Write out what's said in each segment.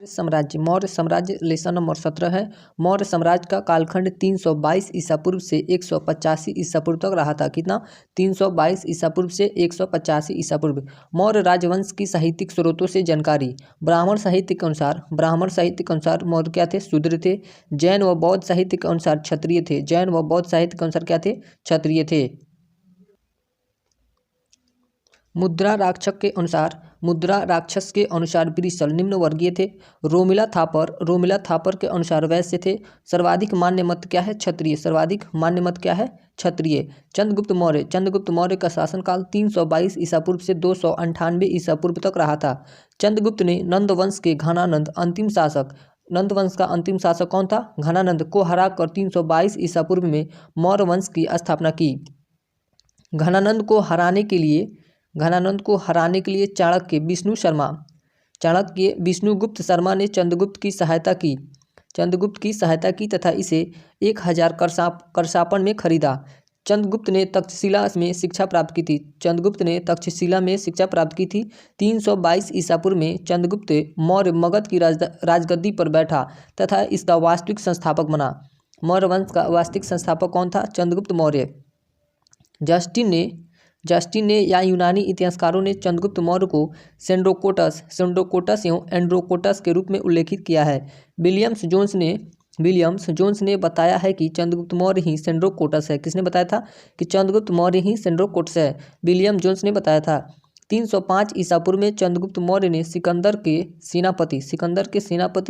मौर्य साम्राज्य lesson number 17 है। मौर्य साम्राज्य का कालखंड 322 ईसा पूर्व से 185 ईसा पूर्व तक रहा था। कितना? 322 ईसा पूर्व से 185 ईसा पूर्व। मौर्य राजवंश की साहित्यिक स्रोतों से जानकारी। ब्राह्मण साहित्य के अनुसार मौर्य क्या थे? शूद्र थे। जैन व बौद्ध साहित्य के अनुसार क्षत्रिय थे। जैन व बौद्ध साहित्य के अनुसार क्या थे? क्षत्रिय थे। मुद्रा राक्षस के अनुसार ब्रिसल निम्न वर्गीय थे। रोमिला थापर के अनुसार वैश्य थे। सर्वाधिक मान्य मत क्या है? क्षत्रिय। सर्वाधिक मान्य मत क्या है? क्षत्रिय। चंद्रगुप्त मौर्य का शासनकाल 322 ईसा पूर्व से 298 ईसा पूर्व तक रहा था। चंद्रगुप्त ने नंद वंश के घनानंद नंद वंश का अंतिम शासक कौन था? घनानंद को हराकर 322 ईसा पूर्व में मौर्य वंश की स्थापना की। घनानंद को हराने के लिए चाणक्य विष्णुगुप्त शर्मा ने चंद्रगुप्त की सहायता की तथा इसे 1000 करसापन में खरीदा। चंद्रगुप्त ने तक्षशिला में शिक्षा प्राप्त की थी। 322 ईसा पूर्व में चंद्रगुप्त मौर्य मगध की राजगद्दी पर बैठा तथा इसका वास्तविक संस्थापक बना। मौर्य वंश का वास्तविक संस्थापक कौन था? चंद्रगुप्त मौर्य। जस्टिन ने या यूनानी इतिहासकारों ने चंद्रगुप्त मौर्य को सेंड्रोकोटस एवं एंड्रोकोटस के रूप में उल्लेखित किया है। विलियम्स जोन्स ने बताया है कि चंद्रगुप्त मौर्य ही सेंड्रोकोटस है। किसने बताया था कि चंद्रगुप्त मौर्य ही सेंड्रोकोटस है? विलियम जोन्स ने बताया था। 305 ईसा पूर्व में चंद्रगुप्त मौर्य ने सिकंदर के सेनापति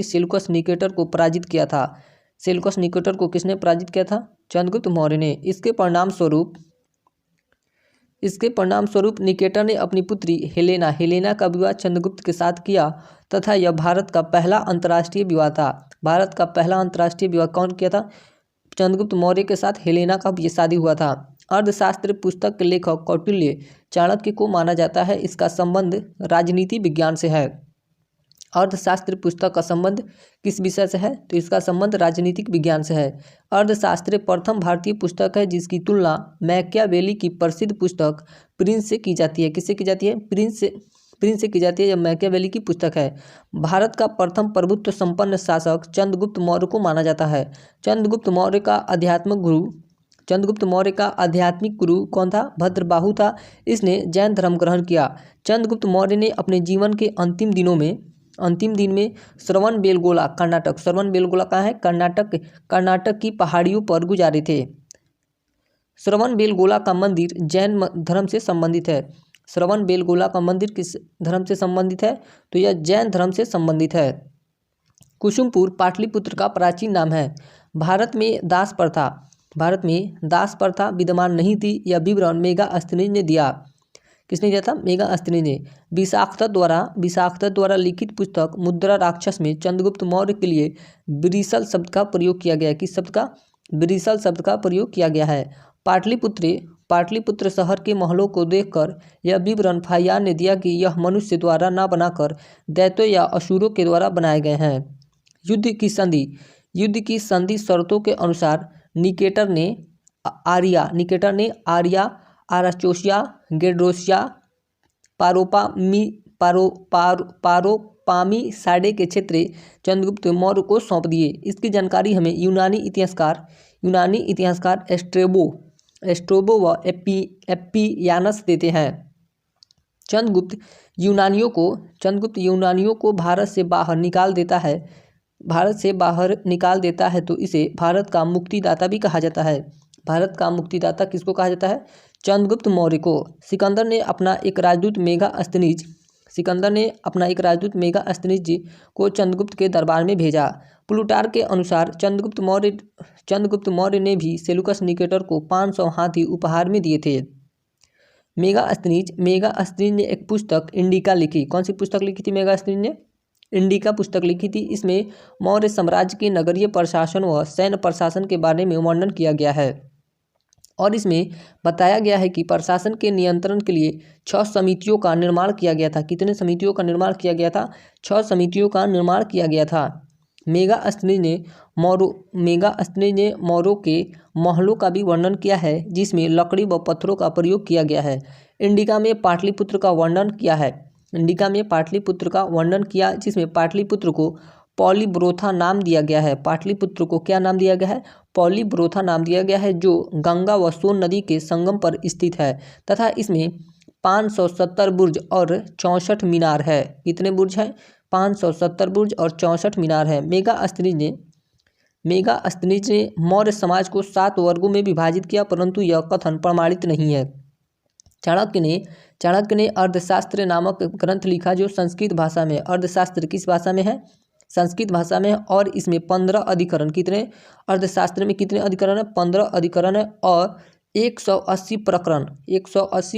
सेल्यूकस निकेटर को पराजित किया था। सेल्यूकस निकेटर को किसने पराजित किया था? चंद्रगुप्त मौर्य ने। इसके परिणामस्वरूप निकेटर ने अपनी पुत्री हेलेना का विवाह चंद्रगुप्त के साथ किया तथा यह भारत का पहला अंतर्राष्ट्रीय विवाह था। भारत का पहला अंतर्राष्ट्रीय विवाह कौन किया था? चंद्रगुप्त मौर्य के साथ हेलेना का शादी हुआ था। अर्थशास्त्र पुस्तक के लेखक कौटिल्य चाणक्य को माना जाता है। इसका संबंध राजनीति विज्ञान से है। अर्थशास्त्र पुस्तक का संबंध किस विषय से है? तो इसका संबंध राजनीतिक विज्ञान से है। अर्थशास्त्र प्रथम भारतीय पुस्तक है जिसकी तुलना मैकियावेली की प्रसिद्ध पुस्तक प्रिंस से की जाती है। किससे की जाती है? प्रिंस से की जाती है। यह मैकियावेली की पुस्तक है। भारत का प्रथम प्रभुत्व संपन्न शासक चंद्रगुप्त मौर्य को माना जाता है। चंद्रगुप्त मौर्य का आध्यात्मिक गुरु कौन था? भद्रबाहु था। इसने जैन धर्म ग्रहण किया। चंद्रगुप्त मौर्य ने अपने जीवन के अंतिम दिन में श्रवणबेलगोला कहाँ है? कर्नाटक की पहाड़ियों पर गुजारे थे। श्रवणबेलगोला का मंदिर जैन धर्म से संबंधित है। श्रवणबेलगोला का मंदिर किस धर्म से संबंधित है? तो यह जैन धर्म से संबंधित है। कुसुमपुर पाटलिपुत्र का प्राचीन नाम है। भारत में दास प्रथा विद्यमान नहीं थी। यह विवरण मेगास्थनीज ने दिया। किसने दिया था? मेगास्थनीज ने। विशाखदत्त द्वारा लिखित पुस्तक मुद्रा राक्षस में चंद्रगुप्त मौर्य के लिए ब्रिसल शब्द का प्रयोग किया गया है। किस शब्द का? ब्रिसल शब्द का प्रयोग किया गया है। पाटलिपुत्र शहर के महलों को देखकर यह विवरण फाहियान ने दिया कि यह मनुष्य द्वारा न बनाकर दैत्यों या असुरों के द्वारा बनाए गए हैं। युद्ध की संधि शर्तों के अनुसार निकेटर ने आर्या आराचोसिया गेड्रोसिया पारोपामीसाडे के क्षेत्र चंद्रगुप्त मौर्य को सौंप दिए। इसकी जानकारी हमें यूनानी इतिहासकार एस्ट्रोबो व एप्पियानस देते हैं। चंद्रगुप्त यूनानियों को भारत से बाहर निकाल देता है तो इसे भारत का मुक्तिदाता भी कहा जाता है। भारत का मुक्तिदाता किसको कहा जाता है? चंद्रगुप्त मौर्य को। सिकंदर ने अपना एक राजदूत मेगास्थनीज को चंद्रगुप्त के दरबार में भेजा। प्लूटार्क के अनुसार चंद्रगुप्त मौर्य ने भी सेल्यूकस निकेटर को 500 हाथी उपहार में दिए थे। मेगास्थनीज ने एक पुस्तक इंडिका लिखी। कौन सी पुस्तक लिखी थी? मेगास्थनीज ने इंडिका पुस्तक लिखी थी। इसमें मौर्य साम्राज्य के नगरीय प्रशासन व सैन्य प्रशासन के बारे में वर्णन किया गया है और इसमें बताया गया है कि प्रशासन के नियंत्रण के लिए 6 समितियों का निर्माण किया गया था। कितने समितियों का निर्माण किया गया था? 6 समितियों का निर्माण किया गया था। मेगास्थनीज ने मौर्यों के महलों का भी वर्णन किया है जिसमें लकड़ी व पत्थरों का प्रयोग किया गया है। इंडिका में पाटलिपुत्र का वर्णन किया है। इंडिका में पाटलिपुत्र का वर्णन किया, जिसमें पाटलिपुत्र को पॉलीब्रोथा नाम दिया गया है। पाटलिपुत्र को क्या नाम दिया गया है? पॉलीब्रोथा नाम दिया गया है, जो गंगा व सोन नदी के संगम पर स्थित है तथा इसमें 570 बुर्ज और 64 मीनार है। कितने बुर्ज हैं? 570 बुर्ज और 64 मीनार है। मेगास्थनीज ने मौर्य समाज को 7 वर्गों में विभाजित किया, परंतु यह कथन प्रमाणित नहीं है। चाणक्य ने अर्थशास्त्र नामक ग्रंथ लिखा, जो संस्कृत भाषा में। अर्थशास्त्र किस भाषा में है? संस्कृत भाषा में। और इसमें 15 अधिकरण। कितने? अर्थशास्त्र में कितने अधिकरण है? 15 अधिकरण है और 180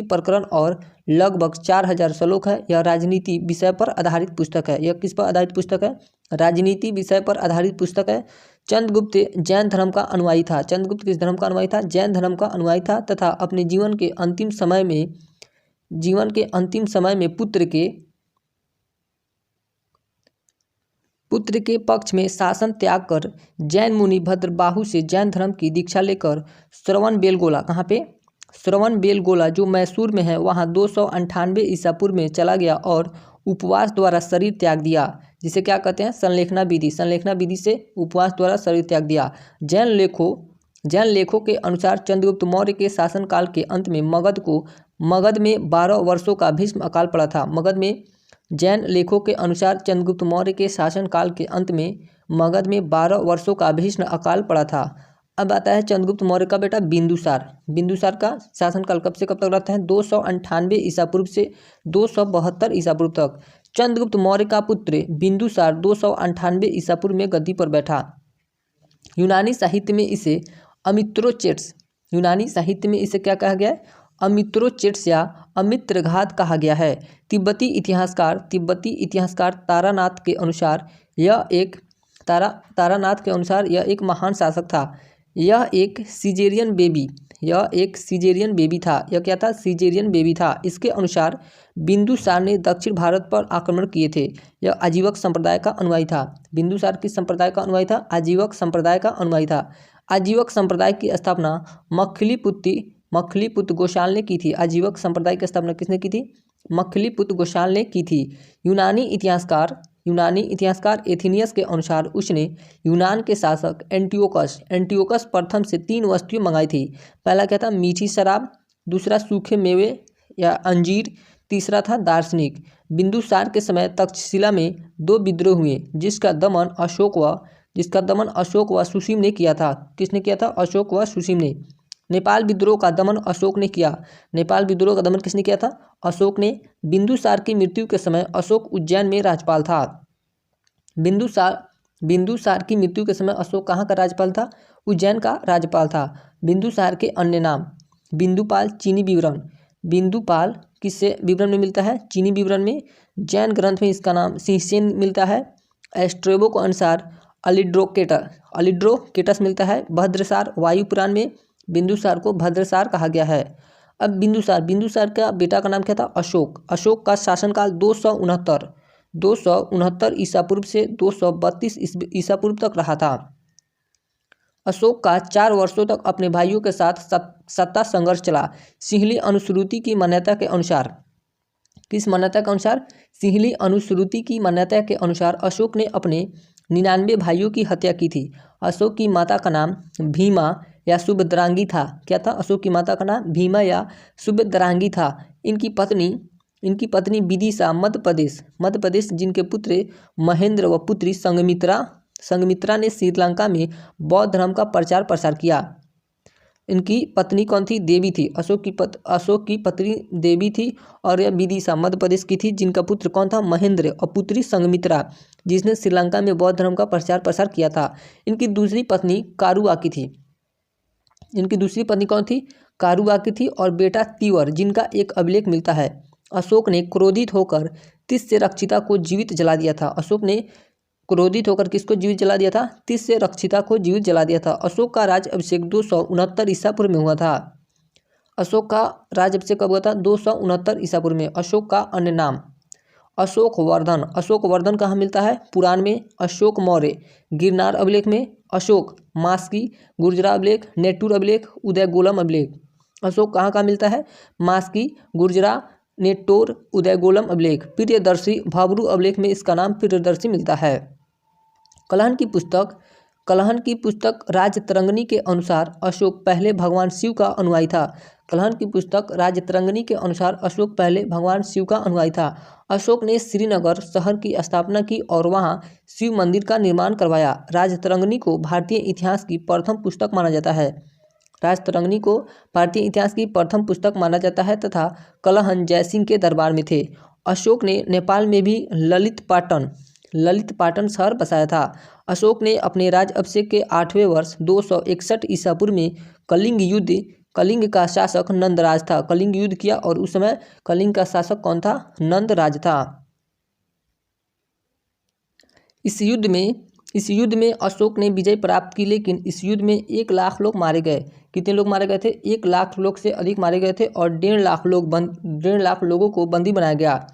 प्रकरण और लगभग 4000 श्लोक है। यह राजनीति विषय पर आधारित पुस्तक है। यह किस पर आधारित पुस्तक है? राजनीति विषय पर आधारित पुस्तक है। चंद्रगुप्त जैन धर्म का अनुयायी था। चंद्रगुप्त किस धर्म का अनुयायी था? जैन धर्म का अनुयायी था तथा अपने जीवन के अंतिम समय में पुत्र के पक्ष में शासन त्याग कर जैन मुनि भद्रबाहु से जैन धर्म की दीक्षा लेकर श्रवणबेलगोला, कहाँ पे? श्रवणबेलगोला जो मैसूर में है, वहाँ 298 ईसा पूर्व में चला गया और उपवास द्वारा शरीर त्याग दिया, जिसे क्या कहते हैं? संलेखना विधि। संलेखना विधि से उपवास द्वारा शरीर त्याग दिया। जैन लेखों के अनुसार चंद्रगुप्त मौर्य के शासनकाल के अंत में मगध में 12 वर्षों का भीष्म अकाल पड़ा था। जैन लेखों के अनुसार चंद्रगुप्त मौर्य के शासनकाल के अंत में मगध में 12 वर्षों का भीष्म अकाल पड़ा था। अब आता है चंद्रगुप्त मौर्य का बेटा बिंदुसार। बिंदुसार का शासनकाल कब से कब तक रहता है? 298 ईसा पूर्व से 272 ईसा पूर्व तक। चंद्रगुप्त मौर्य का पुत्र बिंदुसार 298 ईसा पूर्व में गद्दी पर बैठा। यूनानी साहित्य में इसे क्या कहा गया है? अमित्रोचेट्स या अमित्रघात कहा गया है। तिब्बती इतिहासकार तारानाथ के अनुसार यह एक महान शासक था। यह एक सिजेरियन बेबी था। यह क्या था? सिजेरियन बेबी था। इसके अनुसार बिंदुसार ने दक्षिण भारत पर आक्रमण किए थे। यह आजीवक संप्रदाय का अनुयायी था। बिंदुसार किस संप्रदाय का अनुयायी था? आजीवक संप्रदाय का अनुयायी था। आजीवक संप्रदाय की स्थापना मक्खलीपुत्र गोशाल ने की थी। आजीवक संप्रदाय की स्थापना किसने की थी? मक्खलीपुत्र गोशाल ने की थी। यूनानी इतिहासकार एथिनियस के अनुसार उसने यूनान के शासक एंटियोकस प्रथम से 3 वस्तुएं मंगाई थी। पहला क्या था? मीठी शराब, दूसरा सूखे मेवे या अंजीर, तीसरा था दार्शनिक। बिंदुसार के समय तक्षशिला में 2 विद्रोह हुए, जिसका दमन अशोक व सुसीम ने किया था। किसने किया था? अशोक व सुसीम ने। नेपाल विद्रोह का दमन अशोक ने किया। नेपाल विद्रोह का दमन किसने किया था? अशोक ने। बिंदुसार की मृत्यु के समय अशोक उज्जैन में राज्यपाल था। बिंदुसार की मृत्यु के समय अशोक कहाँ का राज्यपाल था? उज्जैन का राज्यपाल था। बिंदुसार के अन्य नाम: बिंदुपाल। चीनी विवरण: बिंदुपाल किससे विवरण में मिलता है? चीनी विवरण में। जैन ग्रंथ में इसका नाम सिंसेन मिलता है। एस्ट्रेबो के अनुसार अलिड्रोकेटस मिलता है। भद्रसार वायु पुराण में बिंदुसार को भद्रसार कहा गया है। अब बिंदुसार का बेटा का नाम क्या था? अशोक का शासनकाल 269 ईसा पूर्व से 232 ईसा पूर्व तक रहा था। अशोक का 4 वर्षों तक अपने भाइयों के साथ सत्ता संघर्ष चला। सिंहली अनुश्रुति की मान्यता के अनुसार, किस मान्यता के अनुसार? सिंहली अनुश्रुति की मान्यता के अनुसार अशोक ने अपने 99 भाइयों की हत्या की थी। अशोक की माता का नाम भीमा या सुभद्रांगी था। क्या था? अशोक की माता का नाम भीमा या सुभद्रांगी था। इनकी पत्नी विदिशा मध्य प्रदेश जिनके पुत्र महेंद्र व पुत्री संगमित्रा ने श्रीलंका में बौद्ध धर्म का प्रचार प्रसार किया। इनकी पत्नी कौन थी? देवी थी। अशोक की पत्नी देवी थी और यह विदिशा मध्य प्रदेश की थी, जिनका पुत्र कौन था? महेंद्र और पुत्री संगमित्रा, जिसने श्रीलंका में बौद्ध धर्म का प्रचार प्रसार किया था। इनकी दूसरी पत्नी कारुआकी थी। इनकी दूसरी पत्नी कौन थी? कारुआकी थी और बेटा तीवर, जिनका एक अभिलेख मिलता है। अशोक ने क्रोधित होकर तिस्य रक्षिता को जीवित जला दिया था। अशोक ने क्रोधित होकर किसको जीवित जला दिया था? तिस्य रक्षिता को जीवित जला दिया था। अशोक का राज्य अभिषेक 269 ईसा पूर्व में हुआ था। अशोक का राज्य अभिषेक कब हुआ था? 269 ईसा पूर्व में। अशोक का अन्य नाम: अशोकवर्धन कहाँ मिलता है? पुराण में। अशोक मौर्य गिरनार अभिलेख में। अशोक मास्की गुर्जरा अभिलेख, नेटूर अभिलेख, उदयगोलम अभिलेख। अशोक कहाँ मिलता है? मास्की, गुर्जरा, नेटोर उदयगोलम अभिलेख, प्रियदर्शी भाब्रू अभिलेख में इसका नाम प्रियदर्शी मिलता है। कलहन की पुस्तक राजतरंगिणी के अनुसार अशोक पहले भगवान शिव का अनुयायी था। कलहन की पुस्तक राजतरंगिणी के अनुसार अशोक पहले भगवान शिव का अनुयायी था। अशोक ने श्रीनगर शहर की स्थापना की और वहां शिव मंदिर का निर्माण करवाया। राजतरंगिणी को भारतीय इतिहास की प्रथम पुस्तक माना जाता है। राजतरंगिणी को भारतीय इतिहास की प्रथम पुस्तक माना जाता है तथा कलहन जयसिंह के दरबार में थे। अशोक ने नेपाल में भी ललित पाटन शहर बसाया था। अशोक ने अपने राज अभिषेक के 8वें वर्ष 261 ईसा पूर्व में कलिंग का शासक नंदराज था। कलिंग युद्ध किया और उस समय कलिंग का शासक कौन था? नंदराज था। इस युद्ध में अशोक ने विजय प्राप्त की, लेकिन इस युद्ध में 1 लाख लोग मारे गए। कितने लोग मारे गए थे? 1 लाख लोग से अधिक मारे गए थे और 1.5 लाख लोगों को बंदी बनाया गया।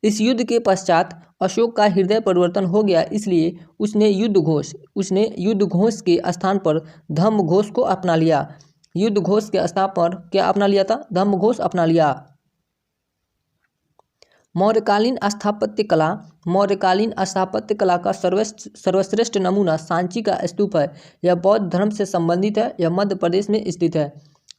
इस युद्ध के पश्चात अशोक का हृदय परिवर्तन हो गया, इसलिए उसने युद्ध घोष के स्थान पर धम्म घोष को अपना लिया। युद्ध घोष के स्थान पर क्या अपना लिया था? धम्म घोष अपना लिया। मौर्यकालीन स्थापत्य कला का सर्वश्रेष्ठ नमूना सांची का स्तूप है। यह बौद्ध धर्म से संबंधित है। यह मध्य प्रदेश में स्थित है।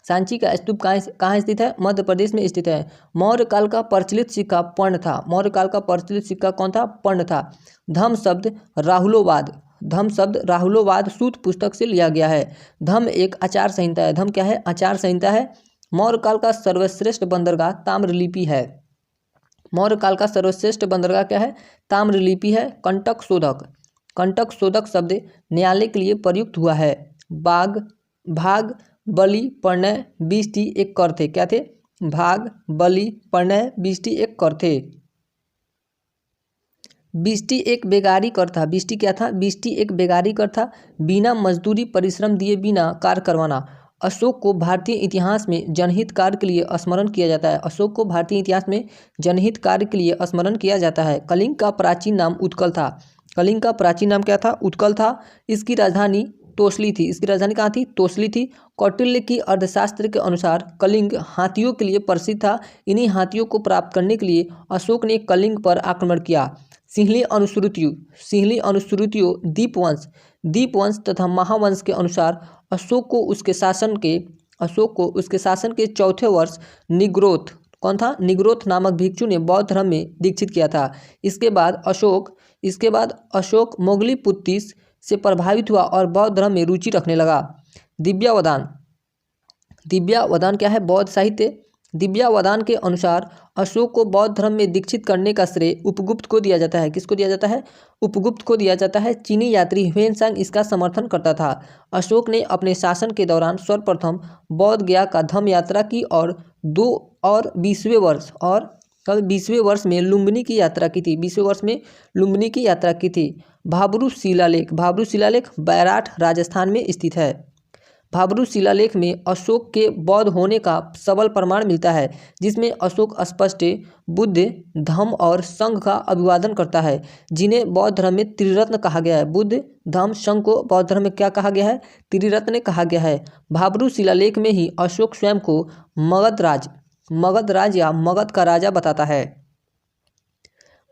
सांची का स्तूप कहाँ स्थित है? मध्य प्रदेश में स्थित है। मौर्य काल का प्रचलित सिक्का पर्ण था। मौर्य काल का प्रचलित सिक्का कौन था? पर्ण था। धम्म शब्द राहुलोवाद सूत पुस्तक से लिया गया है। धम्म एक आचार संहिता है। धम्म क्या है? आचार संहिता है। मौर्य काल का सर्वश्रेष्ठ बंदरगाह ताम्रलिपि है। मौर्य काल का सर्वश्रेष्ठ बंदरगाह क्या है? ताम्रलिपि है। कंटक शोधक शब्द न्यायालय के लिए प्रयुक्त हुआ है। भाग बलि प्रणय 20टी एक कर थे। क्या थे? भाग बलि प्रणय 20टी एक कर थे। 20टी एक बेगारी कर था। 20टी क्या था? 20टी एक बेगारी कर था। बिना मजदूरी परिश्रम दिए बिना कार्य करवाना। अशोक को भारतीय इतिहास में जनहित कार्य के लिए स्मरण किया जाता है। अशोक को भारतीय इतिहास में जनहित कार्य के लिए स्मरण किया जाता है। कलिंग का प्राचीन नाम उत्कल था। कलिंग का प्राचीन नाम क्या था? उत्कल था। इसकी राजधानी तोसली थी। इसकी राजधानी कहाँ थी? तोसली थी। कौटिल्य की अर्थशास्त्र के अनुसार कलिंग हाथियों के लिए प्रसिद्ध था। इन्हीं हाथियों को प्राप्त करने के लिए अशोक ने कलिंग पर आक्रमण किया। सिंहली अनुश्रुतियों दीपवंश तथा महावंश के अनुसार अशोक को उसके शासन के 4थे वर्ष निग्रोथ नामक भिक्षु ने बौद्ध धर्म में दीक्षित किया था। इसके बाद अशोक मोगलीपुत्तिस से प्रभावित हुआ और बौद्ध धर्म में रुचि रखने लगा। दिव्यावदान क्या है? बौद्ध साहित्य। दिव्यावदान के अनुसार अशोक को बौद्ध धर्म में दीक्षित करने का श्रेय उपगुप्त को दिया जाता है। किसको दिया जाता है? उपगुप्त को दिया जाता है। चीनी यात्री ह्वेनसांग इसका समर्थन करता था। अशोक ने अपने शासन के दौरान सर्वप्रथम बौद्ध गया का धम्म यात्रा की और 20वें वर्ष में लुम्बिनी की यात्रा की थी। 20वें वर्ष में लुम्बिनी की यात्रा की थी। भाब्रू शिलालेख बैराठ राजस्थान में स्थित है। भाब्रू शिलालेख में अशोक के बौद्ध होने का सबल प्रमाण मिलता है, जिसमें अशोक स्पष्ट बुद्ध, धम्म और संघ का अभिवादन करता है, जिन्हें बौद्ध धर्म में त्रिरत्न कहा गया है। बुद्ध, धम्म, संघ को बौद्ध धर्म में क्या कहा गया है? त्रिरत्न कहा गया है। भाब्रू शिलालेख में ही अशोक स्वयं को मगध राज या मगध का राजा बताता है।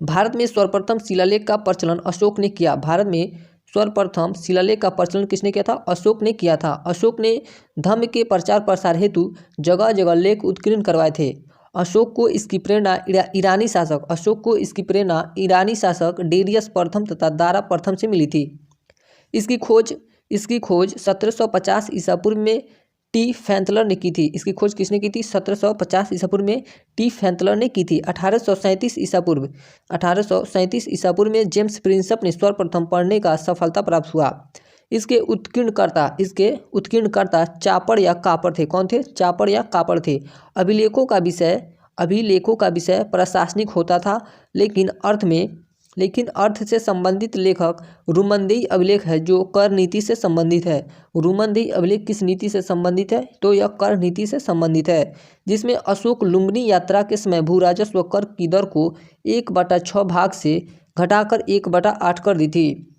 भारत में सर्वप्रथम शिलालेख का प्रचलन अशोक ने किया। भारत में सर्वप्रथम शिलालेख का प्रचलन किसने किया था? अशोक ने किया था। अशोक ने धम्म के प्रचार प्रसार हेतु जगह जगह लेख उत्कीर्ण करवाए थे। अशोक को इसकी प्रेरणा ईरानी शासक डेरियस प्रथम तथा दारा प्रथम से मिली थी। इसकी खोज 1750 ईसा पूर्व में टी फैंथलर ने की थी। इसकी खोज किसने की थी? 1750 ईसा पूर्व में टी फैंथलर ने की थी। 1837 ईसा पूर्व में जेम्स प्रिंसप ने सर्वप्रथम पढ़ने का सफलता प्राप्त हुआ। इसके उत्कीर्णकर्ता चापड़ या कापड़ थे। कौन थे? चापड़ या कापड़ थे। अभिलेखों का विषय प्रशासनिक होता था, लेकिन अर्थ से संबंधित लेखक रुमनदेही अभिलेख है, जो कर नीति से संबंधित है। रुमनदेही अभिलेख किस नीति से संबंधित है? तो यह कर नीति से संबंधित है, जिसमें अशोक लुम्बिनी यात्रा के समय भूराजस्व कर की दर को 1/6 भाग से घटाकर 1/8 कर दी थी।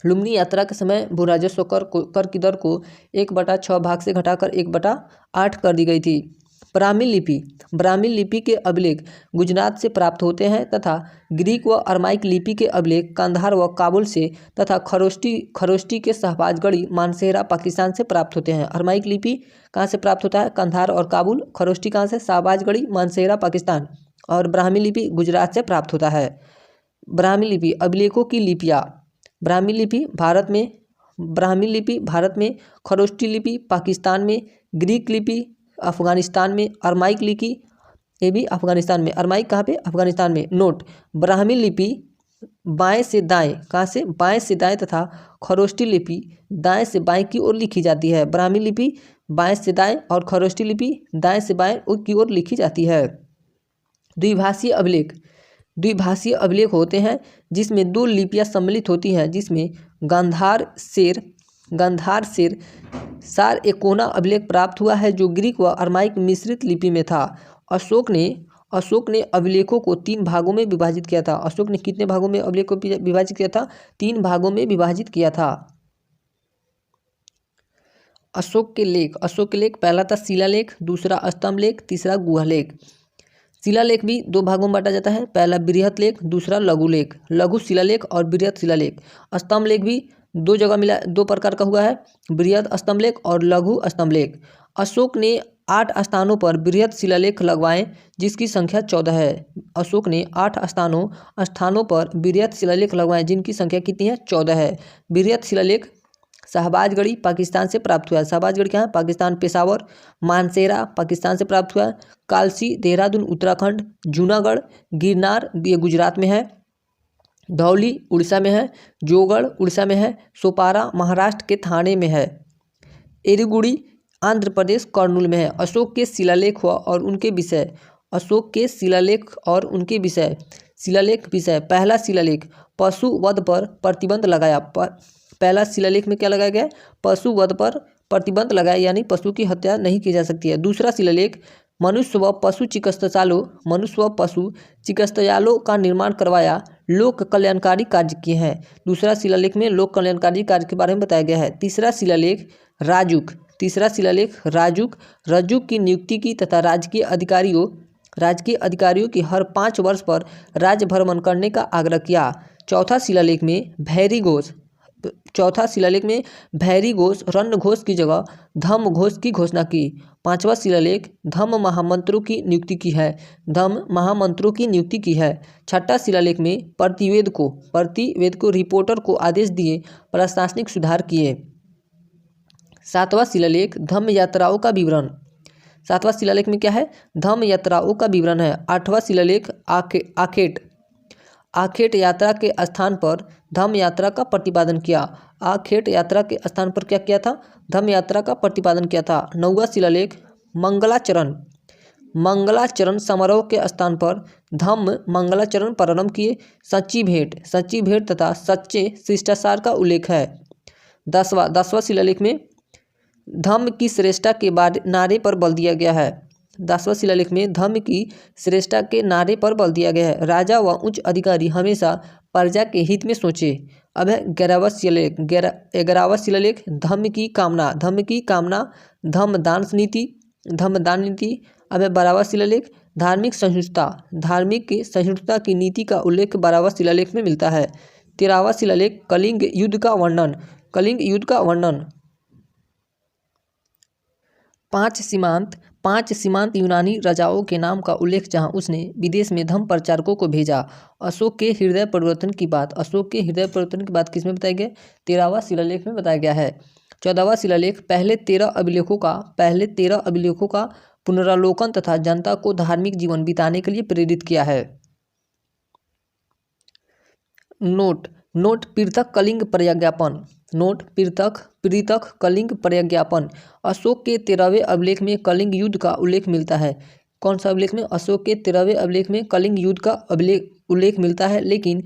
लुम्बिनी यात्रा के समय भूराजस्व कर की दर को 1/6 भाग से घटाकर 1/8 कर दी गई थी। ब्राह्मी लिपि के अभिलेख गुजरात से प्राप्त होते हैं तथा ग्रीक व अरमाइक लिपि के अभिलेख कंधार व काबुल से तथा खरोष्टी के शहबाजगढ़ी मानसेहरा पाकिस्तान से प्राप्त होते हैं। अरमाइक लिपि कहाँ से प्राप्त होता है? कंधार और काबुल। खरोष्टी कहाँ से? शहबाजगढ़ी मानसेहरा पाकिस्तान। और ब्राह्मी लिपि गुजरात से प्राप्त होता है। ब्राह्मी लिपि अभिलेखों की लिपियाँ। ब्राह्मी लिपि भारत में, खरोष्टी लिपि पाकिस्तान में, ग्रीक लिपि अफगानिस्तान में, अरमाइक लिपि ये भी अफगानिस्तान में। अरमाइक कहाँ पे? अफगानिस्तान में। नोट: ब्राह्मी लिपि बाएं से दाएं, कहाँ से? बाएं से दाएं तथा खरोष्टी लिपि दाएं से बाएं की ओर लिखी जाती है। ब्राह्मी लिपि बाएं से दाएं और खरोष्टी लिपि दाएं से बाएं की ओर लिखी जाती है। द्विभाषीय अभिलेख होते हैं जिसमें दो लिपियां सम्मिलित होती हैं, जिसमें गांधार शेर सार एकोना अभिलेख प्राप्त हुआ है जो ग्रीक व अरमाइक मिश्रित लिपि में था। अशोक ने अभिलेखों को 3 भागों में विभाजित किया था। अशोक ने कितने भागों में अभिलेख को विभाजित किया था? 3 भागों में विभाजित किया था। अशोक के लेख पहला था शिलालेख, दूसरा स्तंभ लेख, तीसरा गुहा लेख। शिलालेख भी 2 भागों में बांटा जाता है, पहला बृहत लेख, दूसरा लघु लेख। लघु शिलालेख और बृहत शिलालेख। स्तंभ लेख भी 2 प्रकार का हुआ है, बृहत स्तंभ लेख और लघु स्तंभ लेख। अशोक ने 8 स्थानों पर बृहत शिलालेख लगवाए जिसकी संख्या 14 है। अशोक ने 8 स्थानों पर बृहत शिलालेख लगवाए जिनकी संख्या कितनी है? 14 है। बृहत शिलालेख शहबाजगढ़ी पाकिस्तान से प्राप्त हुआ है। शहबाजगढ़ क्या है? पाकिस्तान। पेशावर मानसेरा पाकिस्तान से प्राप्त हुआ है। कालसी देहरादून उत्तराखंड। जूनागढ़ गिरनार ये गुजरात में है। धौली उड़ीसा में है। जोगढ़ उड़ीसा में है। सोपारा महाराष्ट्र के ठाणे में है। एरीगुड़ी आंध्र प्रदेश कर्नूल में है। अशोक के शिलालेख और उनके विषय। शिलालेख विषय। पहला शिलालेख पशु वध पर प्रतिबंध लगाया। पहला शिलालेख में क्या लगाया गया? पशु वध पर प्रतिबंध लगाया, यानी पशु की हत्या नहीं की जा सकती है। दूसरा शिलालेख मनुष्य व पशु चिकित्सालयों का निर्माण करवाया, लोक कल्याणकारी कार्य किए हैं। दूसरा शिलालेख में लोक कल्याणकारी कार्य के बारे में बताया गया है। तीसरा शिलालेख राजुक की नियुक्ति की तथा राजकीय अधिकारियों की हर 5 वर्ष पर राज्य भ्रमण करने का आग्रह किया। चौथा शिलालेख में भैरी घोष रण्य घोष की जगह धम्म घोष की घोषणा की। 5वां शिलालेख धम्म महामंत्रों की नियुक्ति की है। 6ठा शिलालेख में प्रतिवेद को रिपोर्टर को आदेश दिए प्रशासनिक सुधार किए। 7वां शिलालेख धम्म यात्राओं का विवरण। 7वां शिलालेख में क्या है? धम्म यात्राओं का विवरण है। 8वां शिलालेख आखेट यात्रा के स्थान पर धम्म यात्रा का प्रतिपादन किया। आखेट यात्रा के स्थान पर क्या किया था? धम्म यात्रा का प्रतिपादन किया था। 9वां शिलालेख मंगलाचरण समारोह के स्थान पर धम्म मंगलाचरण प्रारंभ किए। सच्ची भेंट तथा सच्चे शिष्टाचार का उल्लेख है। 10वां शिलालेख में धम्म की श्रेष्ठता के नारे पर बल दिया गया है। 10वां शिलालेख में धम्म की श्रेष्ठता के नारे पर बल दिया गया है। राजा व उच्च अधिकारी हमेशा प्रजा के हित में सोचे। अब है 11वां शिलालेख धम्म की कामना धम्मदान नीति। अब है 12वां शिलालेख धार्मिक सहिष्णुता की नीति का उल्लेख 12वां शिलालेख में मिलता है। 13वां शिलालेख कलिंग युद्ध का वर्णन। 5 सीमांत यूनानी राजाओं के नाम का उल्लेख जहां उसने विदेश में धम्म प्रचारकों को भेजा। अशोक के हृदय परिवर्तन की बात किसमें बताया गया? 13वां शिलालेख में बताया गया है। 14वां शिलालेख पहले 13 अभिलेखों का पुनरावलोकन तथा जनता को धार्मिक जीवन बिताने के लिए प्रेरित किया है। नोट पृथक कलिंग प्रज्ञापन। अशोक के 13वें अभिलेख में कलिंग युद्ध का उल्लेख मिलता है। कौन सा अभिलेख में? अशोक के 13वें अभिलेख में कलिंग युद्ध का उल्लेख मिलता है, लेकिन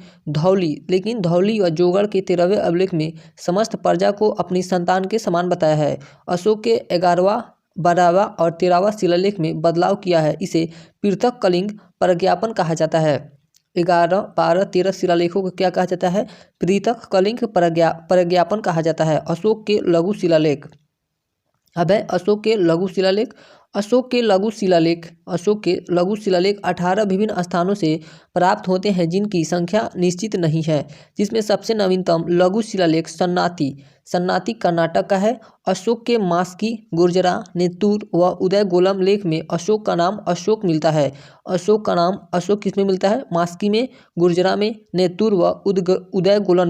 धौली व जोगढ़ के 13वें अभिलेख में समस्त प्रजा को अपनी संतान के समान बताया है। अशोक के 11वां 12वां और 13वां शिलालेख में बदलाव किया है। इसे पृथक कलिंग प्रज्ञापन कहा जाता है। 11, 12, 13 शिलालेखों को क्या कहा जाता है? पृथक कलिंग प्रज्ञापन कहा जाता है। अशोक के लघु शिलालेख। अब है अशोक के लघु शिलालेख। अशोक के लघु शिलालेख 18 विभिन्न स्थानों से प्राप्त होते हैं जिनकी संख्या निश्चित नहीं है, जिसमें सबसे नवीनतम लघु शिलालेख सन्नाती कर्नाटक का है। अशोक के मास्की, गुर्जरा, नेत्तूर व उदयगोलम लेख में अशोक का नाम अशोक मिलता है। अशोक का नाम अशोक किसमें मिलता है? मास्की में, गुर्जरा में, नेत्तूर व उदयगोलम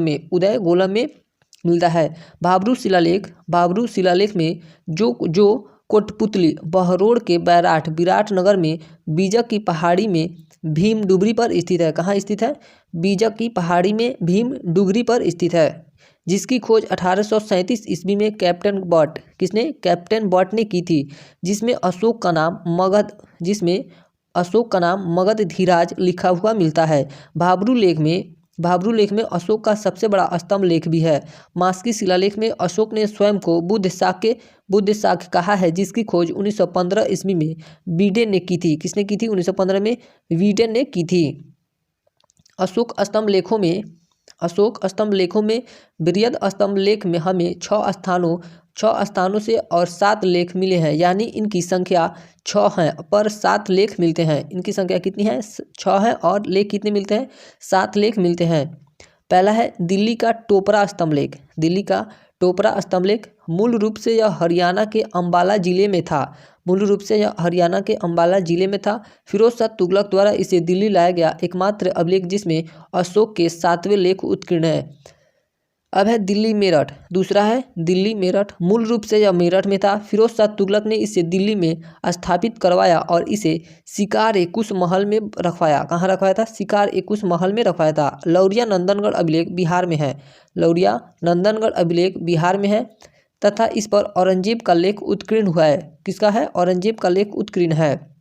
में मिलता है। भाब्रू शिलालेख में जो कोटपुतली, बहरोड़ के बैराठ, विराटनगर में बीजक की पहाड़ी में भीम डुगरी पर स्थित है। कहाँ स्थित है? बीजक की पहाड़ी में भीम डुगरी पर स्थित है, जिसकी खोज 1837 ईस्वी में कैप्टन बट ने की थी, जिसमें अशोक का नाम मगध धीराज लिखा हुआ मिलता है। भाब्रू लेख में अशोक का सबसे बड़ा स्तंभ लेख भी है। मास्की शिलालेख में अशोक ने स्वयं को बुद्ध शाक्य कहा है, जिसकी खोज 1915 ईस्वी में वीडेन ने की थी। किसने की थी? 1915 में वीडेन ने की थी। अशोक स्तंभ लेखों में बृहद स्तंभ लेख में हमें 6 स्थानों से और 7 लेख मिले हैं, यानी इनकी संख्या 6 है पर 7 लेख मिलते हैं। इनकी संख्या कितनी है? 6 है और लेख कितने मिलते हैं? 7 लेख मिलते हैं। पहला है दिल्ली का टोपरा स्तंभ लेख। मूल रूप से यह हरियाणा के अंबाला जिले में था। फिरोज शाह तुगलक द्वारा इसे दिल्ली लाया गया एकमात्र अभिलेख जिसमें अशोक के 7वें लेख उत्कीर्ण है। अब है दिल्ली मेरठ। दूसरा है दिल्ली मेरठ। मूल रूप से यह मेरठ में था। फिरोज शाह तुगलक ने इसे दिल्ली में स्थापित करवाया और इसे शिकार-ए-कुश महल में रखवाया। कहाँ रखवाया था? शिकार-ए-कुश महल में रखवाया था। लौरिया नंदनगढ़ अभिलेख बिहार में है तथा इस पर औरंगजेब का लेख उत्कीर्ण हुआ है। किसका है? औरंगजेब का लेख उत्कीर्ण है।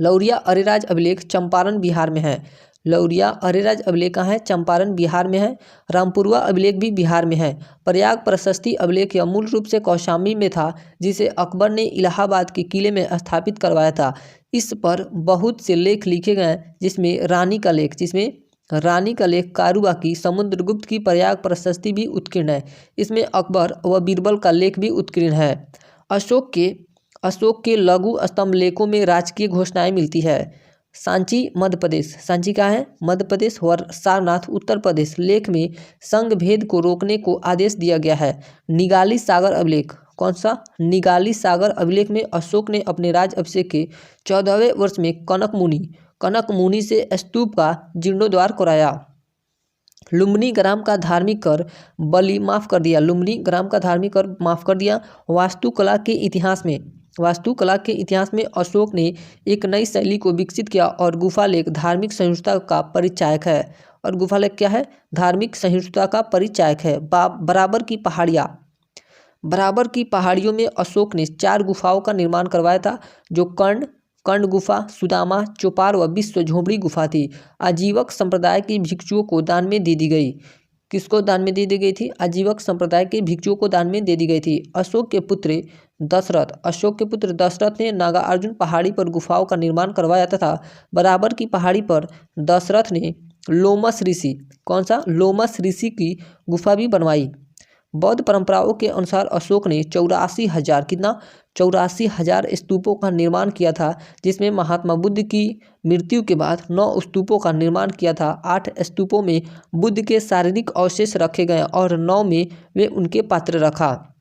लौरिया अरेराज अभिलेख चंपारण बिहार में है। लौरिया अरेराज अभिलेख कहाँ है? चंपारण बिहार में है। रामपुरवा अभिलेख भी बिहार में है। प्रयाग प्रशस्ति अभिलेख यह मूल रूप से कौशाम्बी में था, जिसे अकबर ने इलाहाबाद के किले में स्थापित करवाया था। इस पर बहुत से लेख लिखे गए, जिसमें रानी का लेख कारूबाकी, समुद्रगुप्त की प्रयाग प्रशस्ति भी उत्कीर्ण है। इसमें अकबर व बीरबल का लेख भी उत्कीर्ण है। अशोक के लघु स्तंभ लेखों में राजकीय घोषणाएं मिलती है। सांची मध्य प्रदेश, सांची कहाँ है? मध्य प्रदेश। और सारनाथ उत्तर प्रदेश लेख में संघ भेद को रोकने को आदेश दिया गया है। निगाली सागर अभिलेख, कौन सा? निगाली सागर अभिलेख में अशोक ने अपने राज अभिषेक के 14वें वर्ष में कनक मुनि से स्तूप का जीर्णोद्धार कराया। लुम्बिनी ग्राम का धार्मिक कर माफ कर दिया। वास्तुकला के इतिहास में अशोक ने एक नई शैली को विकसित किया और गुफालेख धार्मिक सहिष्णुता का परिचायक है। और गुफालेख क्या है? धार्मिक सहिष्णुता का परिचायक है। बराबर की पहाड़ियों में अशोक ने 4 गुफाओं का निर्माण करवाया था, जो कर्ण गुफा, सुदामा, चौपार व विश्व झोपड़ी गुफा थी। आजीवक संप्रदाय के भिक्षुओं को दान में दे दी गई। किसको दान में दे दी गई थी? आजीवक संप्रदाय के भिक्षुओं को दान में दे दी गई थी। अशोक के पुत्र दशरथ ने नागार्जुन पहाड़ी पर गुफाओं का निर्माण करवाया तथा बराबर की पहाड़ी पर दशरथ ने लोमस ऋषि, कौन सा? लोमस ऋषि की गुफा भी बनवाई। बौद्ध परंपराओं के अनुसार अशोक ने 84,000 स्तूपों का निर्माण किया था, जिसमें महात्मा बुद्ध की मृत्यु के बाद 9 स्तूपों का निर्माण किया था। 8 स्तूपों में बुद्ध के शारीरिक अवशेष रखे गए और 9 में वे उनके पात्र रखा।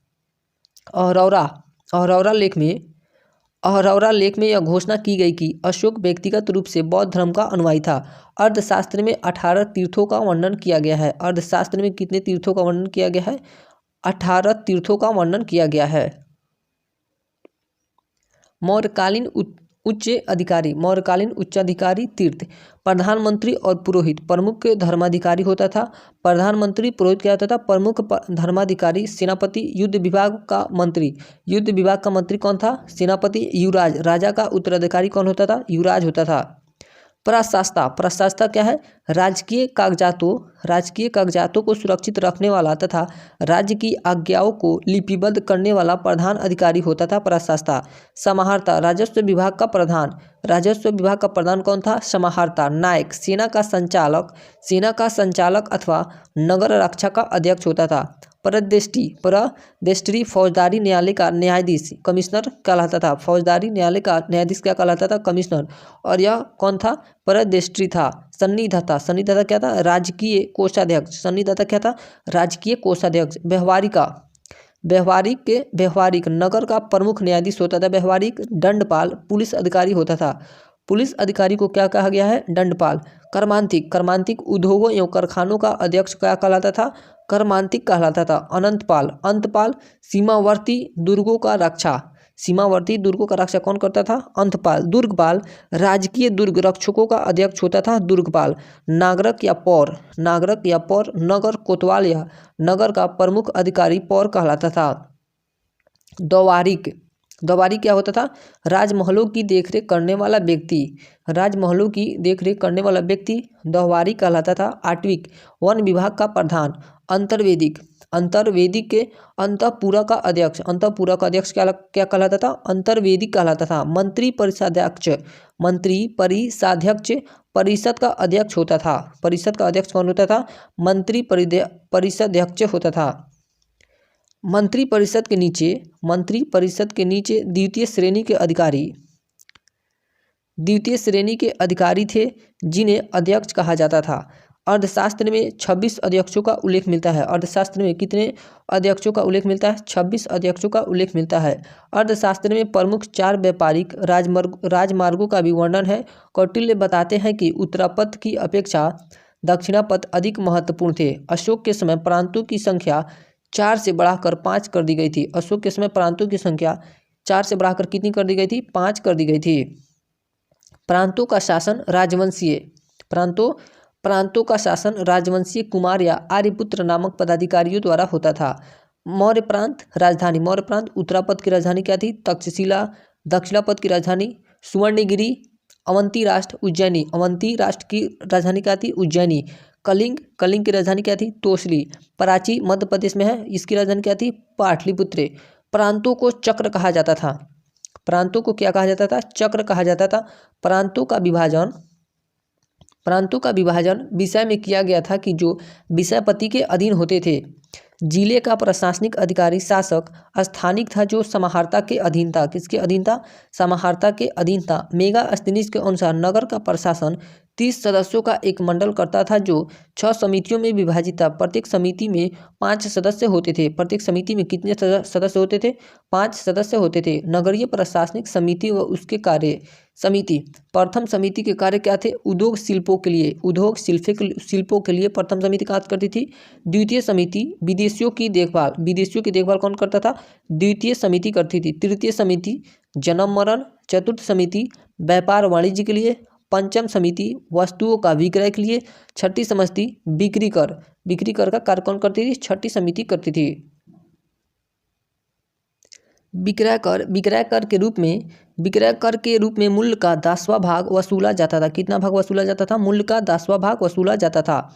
अहरौरा लेख में यह घोषणा की गई कि अशोक व्यक्तिगत रूप से बौद्ध धर्म का अनुयायी था। अर्थशास्त्र में 18 तीर्थों का वर्णन किया गया है। अर्थशास्त्र में कितने तीर्थों का वर्णन किया गया है? 18 तीर्थों का वर्णन किया गया है। मौर्यकालीन उच्चाधिकारी तीर्थ। प्रधानमंत्री और पुरोहित प्रमुख धर्माधिकारी होता था। प्रधानमंत्री पुरोहित क्या होता था? प्रमुख धर्माधिकारी। सेनापति युद्ध विभाग का मंत्री कौन था? सेनापति। युवराज, राजा का उत्तराधिकारी कौन होता था? युवराज होता था। प्रशास्ता क्या है? राजकीय कागजातों को सुरक्षित रखने वाला तथा राज्य की आज्ञाओं को लिपिबद्ध करने वाला प्रधान अधिकारी होता था प्रशास्ता। समाहर्ता, राजस्व विभाग का प्रधान कौन था? समाहर्ता। नायक, सेना का संचालक अथवा नगर रक्षा का अध्यक्ष होता था। परदेष्टि फौजदारी न्यायालय का न्यायाधीश कमिश्नर कहलाता था। फौजदारी न्यायालय का न्यायाधीश क्या कहलाता था? कमिश्नर। और यह कौन था? परदेष्टि था। सन्निधत्ता, सन्निधत्ता क्या था? राजकीय कोषाध्यक्ष। सन्निधत्ता क्या था? राजकीय कोषाध्यक्ष। व्यवहारिक नगर का प्रमुख न्यायाधीश होता था। व्यवहारिक दंडपाल पुलिस अधिकारी होता था। पुलिस अधिकारी को क्या कहा गया है? दंडपाल। कर्मांतिक उद्योगों एवं कारखानों का अध्यक्ष क्या कहलाता था? कर्मांतिक कहलाता था। अंतपाल सीमावर्ती दुर्गों का रक्षा कौन करता था? अंतपाल। दुर्गपाल राजकीय दुर्ग रक्षकों का अध्यक्ष होता था। दुर्गपाल। नागरक या पौर नगर कोतवाल या नगर का प्रमुख अधिकारी पौर कहलाता था। दौवारी क्या होता था? राजमहलों की देखरेख करने वाला व्यक्ति दौवारी कहलाता था। आठवीं, वन विभाग का प्रधान। अंतर्वेदी के अंतःपुरा का अध्यक्ष क्या कहलाता था? अंतर्वेदी कहलाता था। मंत्री परिषाध्यक्ष परिषद का अध्यक्ष होता था। परिषद का अध्यक्ष कौन होता था? मंत्री परिषाध्यक्ष होता था। मंत्री परिषद के नीचे द्वितीय श्रेणी के अधिकारी थे जिन्हें अध्यक्ष कहा जाता था। अर्थशास्त्र में 26 अध्यक्षों का उल्लेख मिलता है। अर्थशास्त्र में कितने अध्यक्षों का उल्लेख मिलता है? 26 अध्यक्षों का उल्लेख मिलता है। अर्थशास्त्र में प्रमुख 4 व्यापारिक राजमार्गों का भी वर्णन है। कौटिल्य बताते हैं कि उत्तरापथ की अपेक्षा दक्षिणापथ अधिक महत्वपूर्ण थे। अशोक के समय प्रांतों की संख्या 4 से बढ़ाकर 5 कर दी गई थी। अशोक के समय प्रांतों की संख्या 4 से बढ़ाकर कितनी कर दी गई थी? 5 कर दी गई थी। प्रांतों का शासन राजवंशीय कुमार या आर्यपुत्र नामक पदाधिकारियों द्वारा होता था। मौर्य प्रांत उत्तरापथ की राजधानी क्या थी? तक्षशिला। दक्षिणापथ की राजधानी सुवर्णगिरी। अवंती राष्ट्र की राजधानी क्या थी? उज्जैनी। कलिंग की राजधानी क्या थी? तोसली। प्राची मध्य प्रदेश में है, इसकी राजधानी क्या थी? पाटलिपुत्र। प्रांतों को चक्र कहा जाता था। प्रांतों को क्या कहा जाता था? चक्र कहा जाता था। प्रांतों का विभाजन विषय में किया गया था कि जो विषयपति के अधीन होते थे। जिले का प्रशासनिक अधिकारी शासक स्थानिक था जो समाहर्ता के अधीन था। किसके अधीन था? समाहर्ता के अधीन था। मेगास्थनीज के अनुसार नगर का प्रशासन 30 सदस्यों का एक मंडल करता था जो 6 समितियों में विभाजित था। प्रत्येक समिति में 5 सदस्य होते थे। प्रत्येक समिति में कितने सदस्य होते थे? 5 सदस्य होते थे। नगरीय प्रशासनिक समिति व उसके कार्य। प्रथम समिति के कार्य क्या थे? उद्योग शिल्पों के लिए प्रथम समिति कार्य करती थी। द्वितीय समिति विदेशियों की देखभाल कौन करता था? द्वितीय समिति करती थी। तृतीय समिति जन्म मरण। चतुर्थ समिति व्यापार वाणिज्य के लिए। पंचम समिति वस्तुओं का विक्रय के लिए। छठी समिति बिक्री कर का कार्य कौन करती थी? छठी समिति करती थी। विक्रय कर के रूप में मूल्य का 10वां भाग वसूला जाता था। कितना भाग वसूला जाता था? मूल्य का 10वां भाग वसूला जाता था।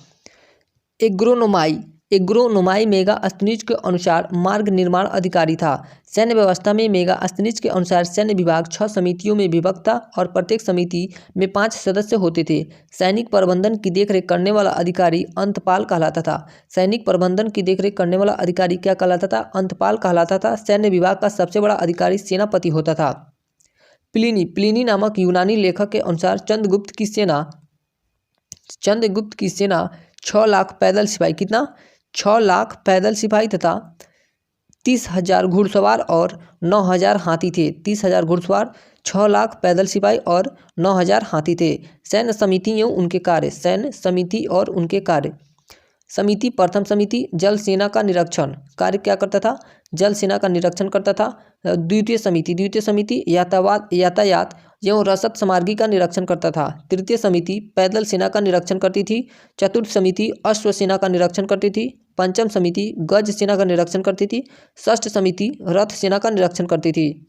एग्रोनोमाई मेगास्थनीज के अनुसार मार्ग निर्माण अधिकारी था। सैन्य व्यवस्था में मेगास्थनीज के अनुसार सैन्य विभाग 6 समितियों में विभक्त था और प्रत्येक समिति में 5 सदस्य होते थे। सैनिक प्रबंधन की देखरेख करने वाला अधिकारी अंतपाल कहलाता था। सैनिक प्रबंधन की देखरेख करने वाला अधिकारी क्या कहलाता था? अंतपाल कहलाता था। सैन्य विभाग का सबसे बड़ा अधिकारी सेनापति होता था। प्लिनी नामक यूनानी लेखक के अनुसार चंद्रगुप्त की सेना 6 लाख पैदल सिपाही। कितना? 6 लाख पैदल सिपाही तथा 30,000 घुड़सवार और 9,000 हाथी थे। 30,000 घुड़सवार, 6 लाख पैदल सिपाही और 9,000 हाथी थे। सैन्य समिति और उनके कार्य। प्रथम समिति जल सेना का निरीक्षण कार्य क्या करता था? जल सेना का निरीक्षण करता था। द्वितीय समिति यातायात एवं रसद सामग्री का निरीक्षण करता था। तृतीय समिति पैदल सेना का निरीक्षण करती थी। चतुर्थ समिति अश्व सेना का निरीक्षण करती थी। पंचम समिति गज सेना का निरीक्षण करती थी। षष्ठ समिति रथ सेना का निरीक्षण करती थी।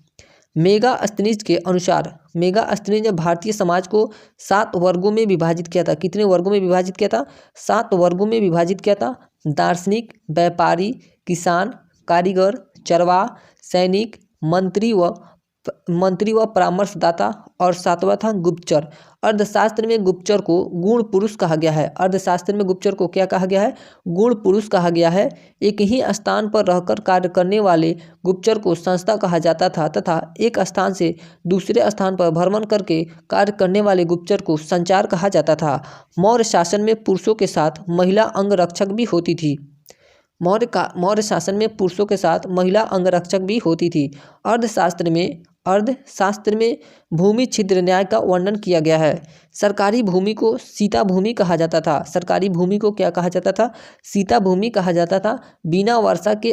मेगास्थनीज के अनुसार मेगास्थनीज ने भारतीय समाज को 7 वर्गों में विभाजित किया था। कितने वर्गों में विभाजित किया था? 7 वर्गों में विभाजित किया था। दार्शनिक, व्यापारी, किसान, कारीगर, चरवाह, सैनिक, मंत्री व मंत्री व परामर्शदाता। और सातवां था गुप्तचर। अर्थशास्त्र में गुप्तचर को गुण पुरुष कहा गया है। अर्थशास्त्र में गुप्तचर को क्या कहा गया है? गुण पुरुष कहा गया है। एक ही स्थान पर रहकर कार्य करने वाले गुप्तचर को संस्था कहा जाता था तथा एक स्थान से दूसरे स्थान पर भ्रमण करके कार्य करने वाले गुप्तचर को संचार कहा जाता था। मौर्य शासन में पुरुषों के साथ महिला अंगरक्षक भी होती थी। मौर्य शासन में पुरुषों के साथ महिला अंगरक्षक भी होती थी। अर्थशास्त्र में भूमि छिद्र न्याय का वर्णन किया गया है। सरकारी भूमि को सीता भूमि कहा जाता था। सरकारी भूमि को क्या कहा जाता था? सीता भूमि कहा जाता था। बिना वर्षा के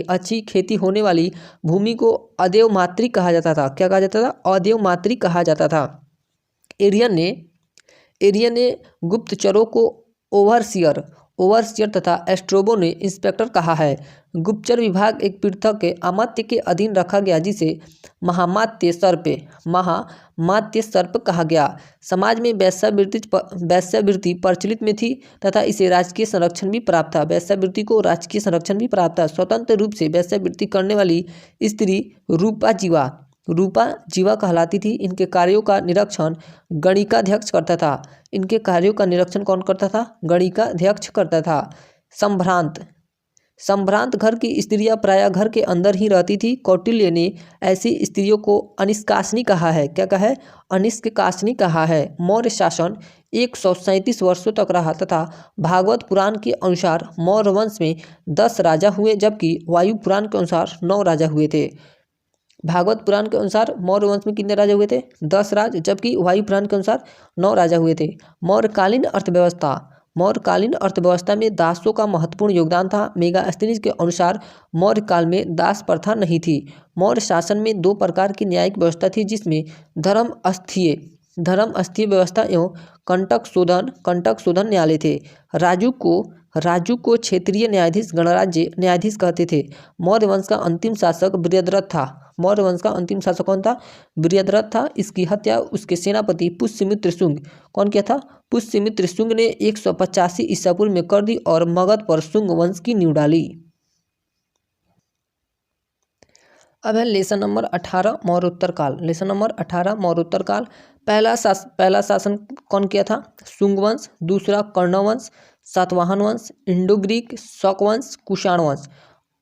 अच्छी खेती होने वाली भूमि को अदेव मातृक कहा जाता था। क्या कहा जाता था? अदेव मातृक कहा जाता था। एरियन ने गुप्तचरों को ओवरसियर तथा एस्ट्रोबो ने इंस्पेक्टर कहा है। गुप्तचर विभाग एक पृथक अमात्य के अधीन रखा गया जिसे महामात्य सर्प कहा गया। समाज में वेश्यावृत्ति प्रचलित में थी तथा इसे राजकीय संरक्षण भी प्राप्त था। वेश्यावृत्ति को राजकीय संरक्षण भी प्राप्त था। स्वतंत्र रूप से वेश्यावृत्ति करने वाली स्त्री रूपा जीवा कहलाती थी। इनके कार्यों का निरीक्षण गणिकाध्यक्ष करता था। इनके कार्यों का निरीक्षण कौन करता था? गणिकाध्यक्ष करता था। संभ्रांत घर की स्त्रियां प्रायः घर के अंदर ही रहती थी। कौटिल्य ने ऐसी स्त्रियों को अनिष्कासनी कहा है। क्या कहा है? अनिष्कासनी कहा है। मौर्य शासन 137 वर्षों तक रहा तथा भागवत पुराण के अनुसार मौर्य वंश में 10 राजा हुए जबकि वायु पुराण के अनुसार 9 राजा हुए थे। भागवत पुराण के अनुसार मौर्य वंश में कितने राजा हुए थे? 10 राज, जबकि वायु पुराण के अनुसार 9 राजा हुए थे। मौर्यकालीन अर्थव्यवस्था में दासों का महत्वपूर्ण योगदान था। मेगास्थनीज के अनुसार मौर्य काल में दास प्रथा नहीं थी। मौर्य शासन में 2 प्रकार की न्यायिक व्यवस्था थी जिसमें धर्मस्थीय व्यवस्था एवं कंटक शोधन न्यायालय थे। राजू को क्षेत्रीय न्यायाधीश गणराज्य न्यायाधीश कहते थे। मौर्य वंश का अंतिम शासक बृहद्रथ था। मौर्य वंश का अंतिम शासक कौन था? बृहद्रथ था। इसकी हत्या उसके सेनापति पुष्यमित्र शुंग कौन किया था? पुष्यमित्र शुंग ने 185 ईसा पूर्व में कर दी और मगध पर शुंग वंश की नींव डाली। अब है लेसन नंबर 18 मौर्योत्तर काल। लेसन नंबर 18 मौर्योत्तर काल। पहला शासन कौन किया था? शुंग वंश। दूसरा कर्ण वंश, सातवाहन वंश, इंडो ग्रीक, शक वंश, कुषाण वंश।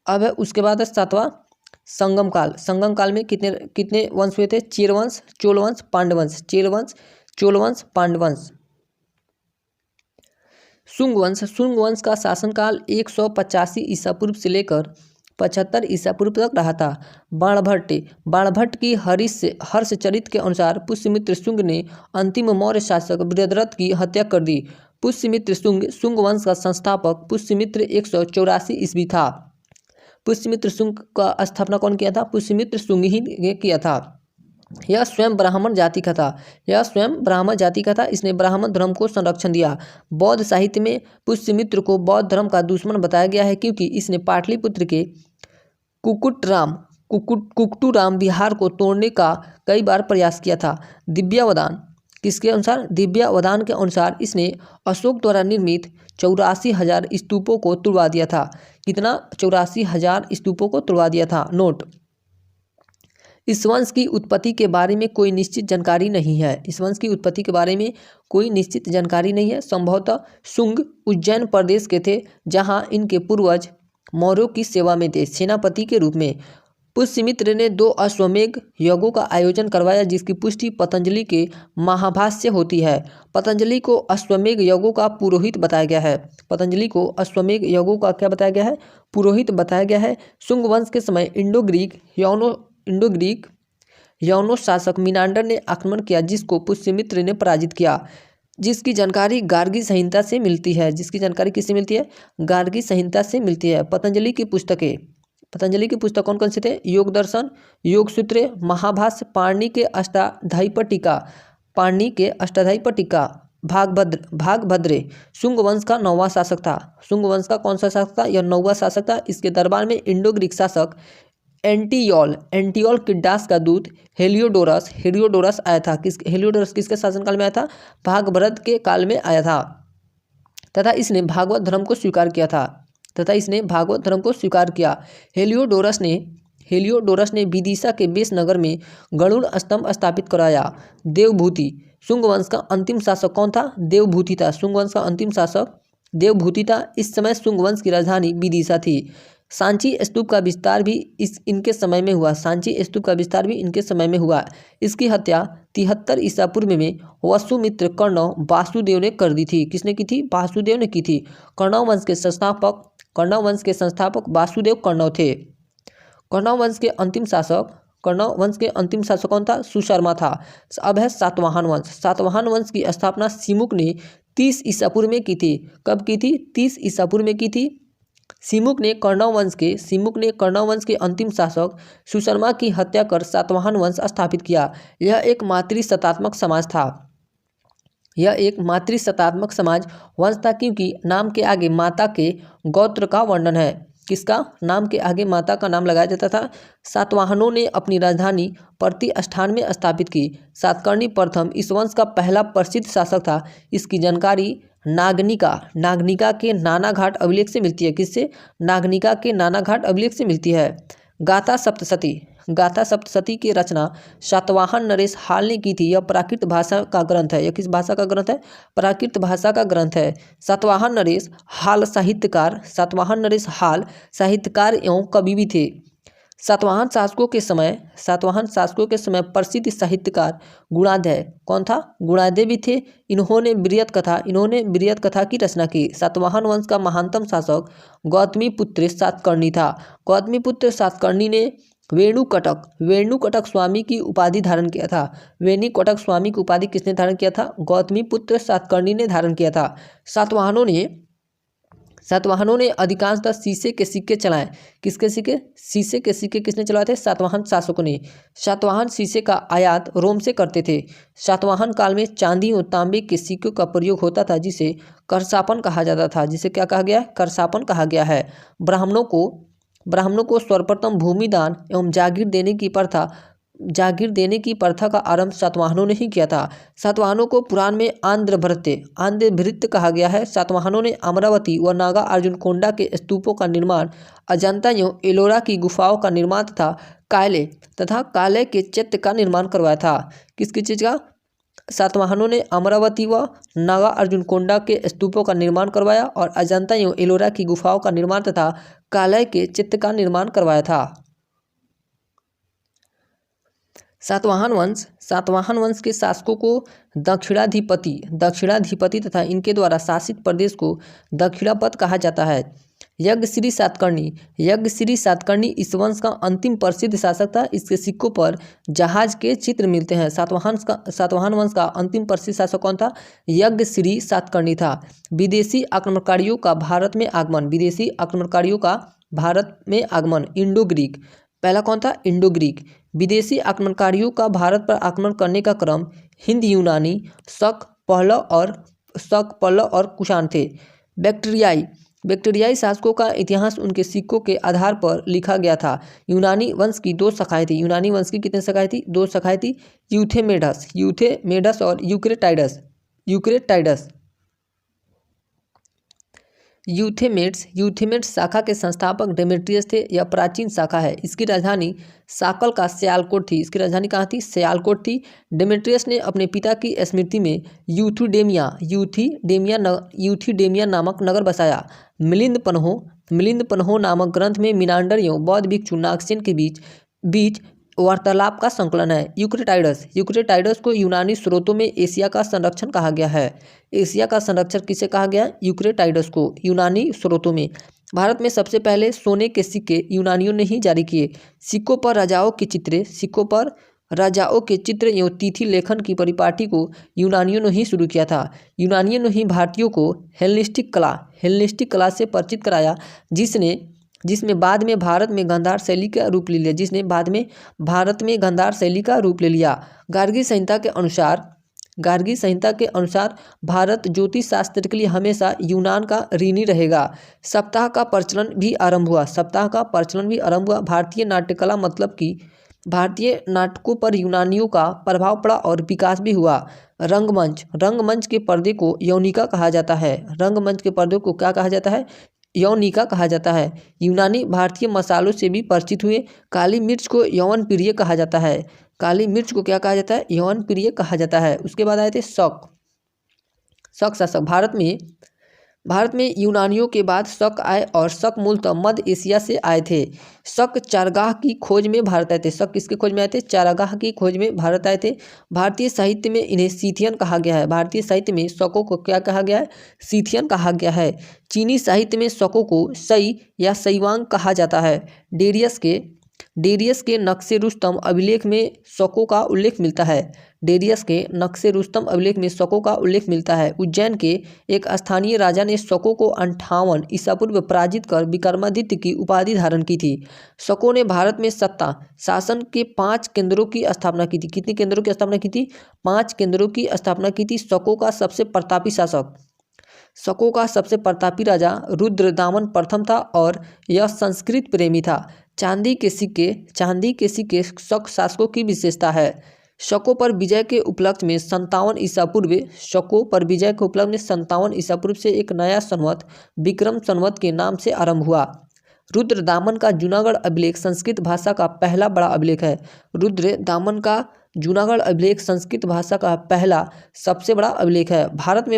अब है उसके बाद है 7वां संगम काल। संगम काल में कितने वंश हुए थे? चेर वंश, चोल वंश, पांड्य वंश। चेर वंश, चोल वंश, पांड्य वंश। शुंग वंश का शासनकाल 185 ईसा पूर्व से लेकर 75 ईसा पूर्व तक रहा था। बाणभट्ट की हर्षचरित के अनुसार पुष्यमित्र शुंग ने अंतिम मौर्य शासक बृहद्रथ की हत्या कर दी। पुष्यमित्र शुंग वंश का संस्थापक पुष्यमित्र 184 ईस्वी था। पुष्यमित्र शुंग का स्थापना कौन किया था? पुष्यमित्र शुंग ही ने किया था। यह स्वयं ब्राह्मण जाति का था। इसने ब्राह्मण धर्म को संरक्षण दिया। बौद्ध साहित्य में पुष्यमित्र को बौद्ध धर्म का दुश्मन बताया गया है क्योंकि इसने पाटलिपुत्र के कुक्टूराम विहार को तोड़ने का कई बार प्रयास किया था। दिव्यावदान के अनुसार इसने अशोक द्वारा निर्मित 84,000 स्तूपों को तुड़वा दिया था। कितना? 84,000 स्तूपों को तुड़वा दिया था। नोट: इस वंश की उत्पत्ति के बारे में कोई निश्चित जानकारी नहीं है। संभवतः शुंग उज्जैन प्रदेश के थे जहां इनके पूर्वज मौर्यों की सेवा में थे सेनापति के रूप में। पुष्यमित्र ने 2 अश्वमेध यज्ञों का आयोजन करवाया जिसकी पुष्टि पतंजलि के महाभाष्य से होती है। पतंजलि को अश्वमेध यज्ञों का पुरोहित बताया गया है। पुरोहित बताया गया है। शुंग वंश के समय इंडो ग्रीक यौनो शासक मिनांडर ने आक्रमण किया जिसको पुष्यमित्र ने पराजित किया। जिसकी जानकारी गार्गी संहिता से मिलती है। गार्गी संहिता से मिलती है। पतंजलि की पुस्तक कौन कौन से थे? योग दर्शन, योग सूत्र, महाभाष्य, पाणिनि के अष्टाध्यायी पर टीका, भागभद्र। शुंग वंश का 9वां शासक था। शुंग वंश का कौन सा शासक था? यह 9वां शासक था। इसके दरबार में इंडो ग्रीक शासक एंटियोल किड्डास का दूत हेलियोडोरस आया था। हेलियोडोरस किसके शासनकाल में आया था? भागभद्र के काल में आया था तथा इसने भागवत धर्म को स्वीकार किया। हेलियोडोरस हेलियोडोरस ने विदिशा के बेस नगर में गरुड़ स्तंभ स्थापित कराया। देवभूति, शुंग वंश का अंतिम शासक कौन था? देवभूति था। शुंग वंश का अंतिम शासक देवभूति था। इस समय शुंग वंश की राजधानी विदिशा थी। सांची स्तूप का विस्तार भी इनके समय में हुआ। सांची स्तूप का विस्तार भी इनके समय में हुआ। इसकी हत्या 73 ईसा पूर्व में वसुमित्र कर्णव वासुदेव ने कर दी थी। किसने की थी? वासुदेव ने की थी। कर्णव वंश के संस्थापक वासुदेव कर्णव थे। कर्णव वंश के अंतिम शासक कौन था? सुशर्मा था। अब है सातवाहन वंश। सातवाहन वंश की स्थापना सिमुक ने 30 ईसा पूर्व में की थी। कब की थी? 30 ईसा पूर्व में की थी। सिमुक ने कर्णव वंश के अंतिम शासक सुशर्मा की हत्या कर सातवाहन वंश स्थापित किया। यह एक मातृसत्तात्मक समाज वंश था, क्योंकि नाम के आगे माता के गोत्र का वर्णन है। किसका? नाम के आगे माता का नाम लगाया जाता था। सातवाहनों ने अपनी राजधानी प्रतिष्ठान में स्थापित की। सातकर्णी प्रथम इस वंश का पहला प्रसिद्ध शासक था। इसकी जानकारी नागनिका के नानाघाट अभिलेख से मिलती है। किससे? नागनिका के नानाघाट अभिलेख से मिलती है। गाथा सप्तशती की रचना सातवाहन नरेश हाल ने की थी। यह प्राकृत भाषा का ग्रंथ है। यह किस भाषा का ग्रंथ है? प्राकृत भाषा का ग्रंथ है। सातवाहन नरेश हाल साहित्यकार एवं कवि भी थे। सातवाहन शासकों के समय प्रसिद्ध साहित्यकार गुणाध्याय कौन था? गुणाध्याय भी थे। इन्होंने वृहत कथा की रचना की। सातवाहन वंश का महानतम शासक गौतमीपुत्र सातकर्णी था। गौतमीपुत्र सातकर्णी ने वेणुकटक स्वामी की उपाधि धारण किया था। वेणुकटक स्वामी की उपाधि किसने धारण किया था? गौतमीपुत्र सातकर्णी ने धारण किया था। सातवाहनों ने अधिकांशतः शीशे के सिक्के चलाए। किसके सिक्के? शीशे के सिक्के किसने चलाए थे? सातवाहन शासकों ने। सातवाहन शीशे का आयात रोम से करते थे। सातवाहन काल में चांदी और तांबे के सिक्कों का प्रयोग होता था, जिसे करसापन कहा जाता था। जिसे क्या कहा गया है? करसापन कहा गया है। ब्राह्मणों को सर्वप्रथम भूमिदान एवं जागीर देने की प्रथा का आरंभ सातवाहनों ने ही किया था। सातवाहनों को पुराण में आंध्रभृत्य कहा गया है। सातवाहनों ने अमरावती व नागा अर्जुनकोंडा के स्तूपों का निर्माण, अजंता एवं एलोरा की गुफाओं का निर्माण तथा काले के चैत्य का निर्माण करवाया था। किसकी चीज का? सातवाहनों ने अमरावती व नागा अर्जुनकोंडा के स्तूपों का निर्माण करवाया और अजंता एवं एलोरा की गुफाओं का निर्माण तथा काले के चैत्य का निर्माण करवाया था। सातवाहन वंश के शासकों को दक्षिणाधिपति तथा इनके द्वारा शासित प्रदेश को दक्षिणापथ कहा जाता है। यज्ञश्री सातकर्णी इस वंश का अंतिम प्रसिद्ध शासक था। इसके सिक्कों पर जहाज के चित्र मिलते हैं। सातवाहन वंश का अंतिम प्रसिद्ध शासक कौन था? यज्ञश्री सातकर्णी था। विदेशी आक्रमणकारियों का भारत में आगमन। Indo Greek. पहला कौन था? Indo Greek. विदेशी आक्रमणकारियों का भारत पर आक्रमण करने का क्रम हिंद यूनानी, शक, पल्लव और कुषाण थे। बैक्ट्रियाई शासकों का इतिहास उनके सिक्कों के आधार पर लिखा गया था। यूनानी वंश की 2 शाखाएं थी। यूनानी वंश की कितनी शाखाएं थी? 2 शाखाएं थी। यूथेमेडस और यूक्रेटाइडस। यूथेमेड्स शाखा के संस्थापक डेमेट्रियस थे। यह प्राचीन शाखा है। इसकी राजधानी साकल का सियालकोट थी। इसकी राजधानी कहाँ थी? सियालकोट थी। डेमेट्रियस ने अपने पिता की स्मृति में यूथिडेमिया नामक नगर बसाया। मिलिंद पन्हो नामक ग्रंथ में मीनांडर एवं बौद्ध भिक्षु नागसेन के बीच वार्तालाप का संकलन है। यूक्रेटाइडस को यूनानी स्रोतों में एशिया का संरक्षण कहा गया है। एशिया का संरक्षक किसे कहा गया? यूक्रेटाइडस को यूनानी स्रोतों में। भारत में सबसे पहले सोने के सिक्के यूनानियों ने ही जारी किए। सिक्कों पर राजाओं के चित्र एवं तिथि लेखन की परिपाटी को यूनानियों ने ही शुरू किया था। यूनानियों ने ही भारतीयों को हेलेनिस्टिक कला से परिचित कराया, जिसमें बाद में भारत में गांधार शैली का रूप ले लिया। गार्गी संहिता के अनुसार भारत ज्योतिष शास्त्र के लिए हमेशा यूनान का ऋणी रहेगा। सप्ताह का प्रचलन भी आरंभ हुआ। भारतीय नाटकों पर यूनानियों का प्रभाव पड़ा और विकास भी हुआ। रंगमंच के पर्दे को यौनिका कहा जाता है। रंगमंच के पर्दे को क्या कहा जाता है? यौनिका कहा जाता है। यूनानी भारतीय मसालों से भी परिचित हुए। काली मिर्च को यौवन प्रिय कहा जाता है। काली मिर्च को क्या कहा जाता है? यौवन प्रिय कहा जाता है। उसके बाद आए थे शक। शक शासक। भारत में यूनानियों के बाद शक आए और शक मूलतः मध्य एशिया से आए थे। शक चारागाह की खोज में भारत आए थे। शक किसके खोज में आए थे? चारागाह की खोज में भारत आए थे। भारतीय साहित्य में इन्हें सीथियन कहा गया है। भारतीय साहित्य में शकों को क्या कहा गया है? सीथियन कहा गया है। चीनी साहित्य में शकों को सई या सईवांग कहा जाता है। डेरियस के नक्शे रुस्तम अभिलेख में शकों का उल्लेख मिलता है। डेरियस के नक्शे रुस्तम अभिलेख में शकों का उल्लेख मिलता है। उज्जैन के एक स्थानीय राजा ने शकों को 58 ईसा पूर्व पराजित कर विक्रमादित्य की उपाधि धारण की थी। शकों ने भारत में सत्ता शासन के 5 केंद्रों की स्थापना की थी। कितने केंद्रों की स्थापना की थी? 5 केंद्रों की स्थापना की थी। शकों का सबसे प्रतापी शासक, शकों का सबसे प्रतापी राजा रुद्रदामन प्रथम था और यह संस्कृत प्रेमी था। चांदी के सिक्के शक शासकों की विशेषता है। शकों पर विजय के उपलक्ष्य में 57 ईसा पूर्व शकों पर विजय के उपलक्ष्य में 57 ईसा पूर्व से एक नया संवत विक्रम संवत के नाम से आरंभ हुआ। रुद्रदामन का जूनागढ़ अभिलेख संस्कृत भाषा का पहला बड़ा अभिलेख है। रुद्रदामन का जूनागढ़ अभिलेख संस्कृत भाषा का पहला सबसे बड़ा अभिलेख है। भारत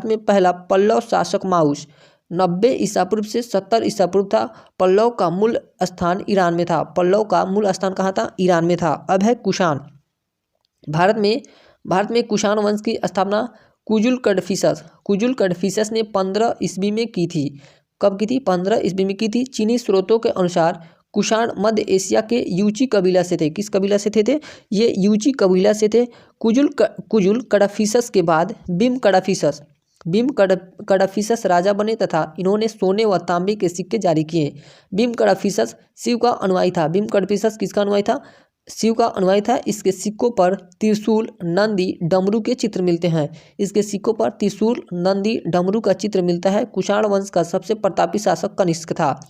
में पहला पल्लव शासक माउस 90 ईसा पूर्व से 70 ईसा पूर्व था। पल्लव का मूल स्थान ईरान में था। पल्लव का मूल स्थान कहाँ था? ईरान में था। अब है कुषाण। भारत में कुषाण वंश की स्थापना कुजुल कडफिसस ने 15 ईस्वी में की थी। कब की थी? 15 ईस्वी में की थी। चीनी स्रोतों के अनुसार कुषाण मध्य एशिया के यूची कबीला से थे। किस कबीला से थे? ये यूची कबीला से थे। कुजुल कडफिसस के बाद भीम कडफिसस राजा बने तथा इन्होंने सोने व तांबे के सिक्के जारी किए। भीम कडफिसस शिव का अनुयायी था। भीम कडफिसस किसका अनुयायी था? शिव का अनुयायी था। इसके सिक्कों पर त्रिशूल, नंदी, डमरू के चित्र मिलते हैं। इसके सिक्कों पर त्रिशूल, नंदी, डमरू का चित्र मिलता है। कुषाण वंश का सबसे प्रतापी शासक कनिष्क था।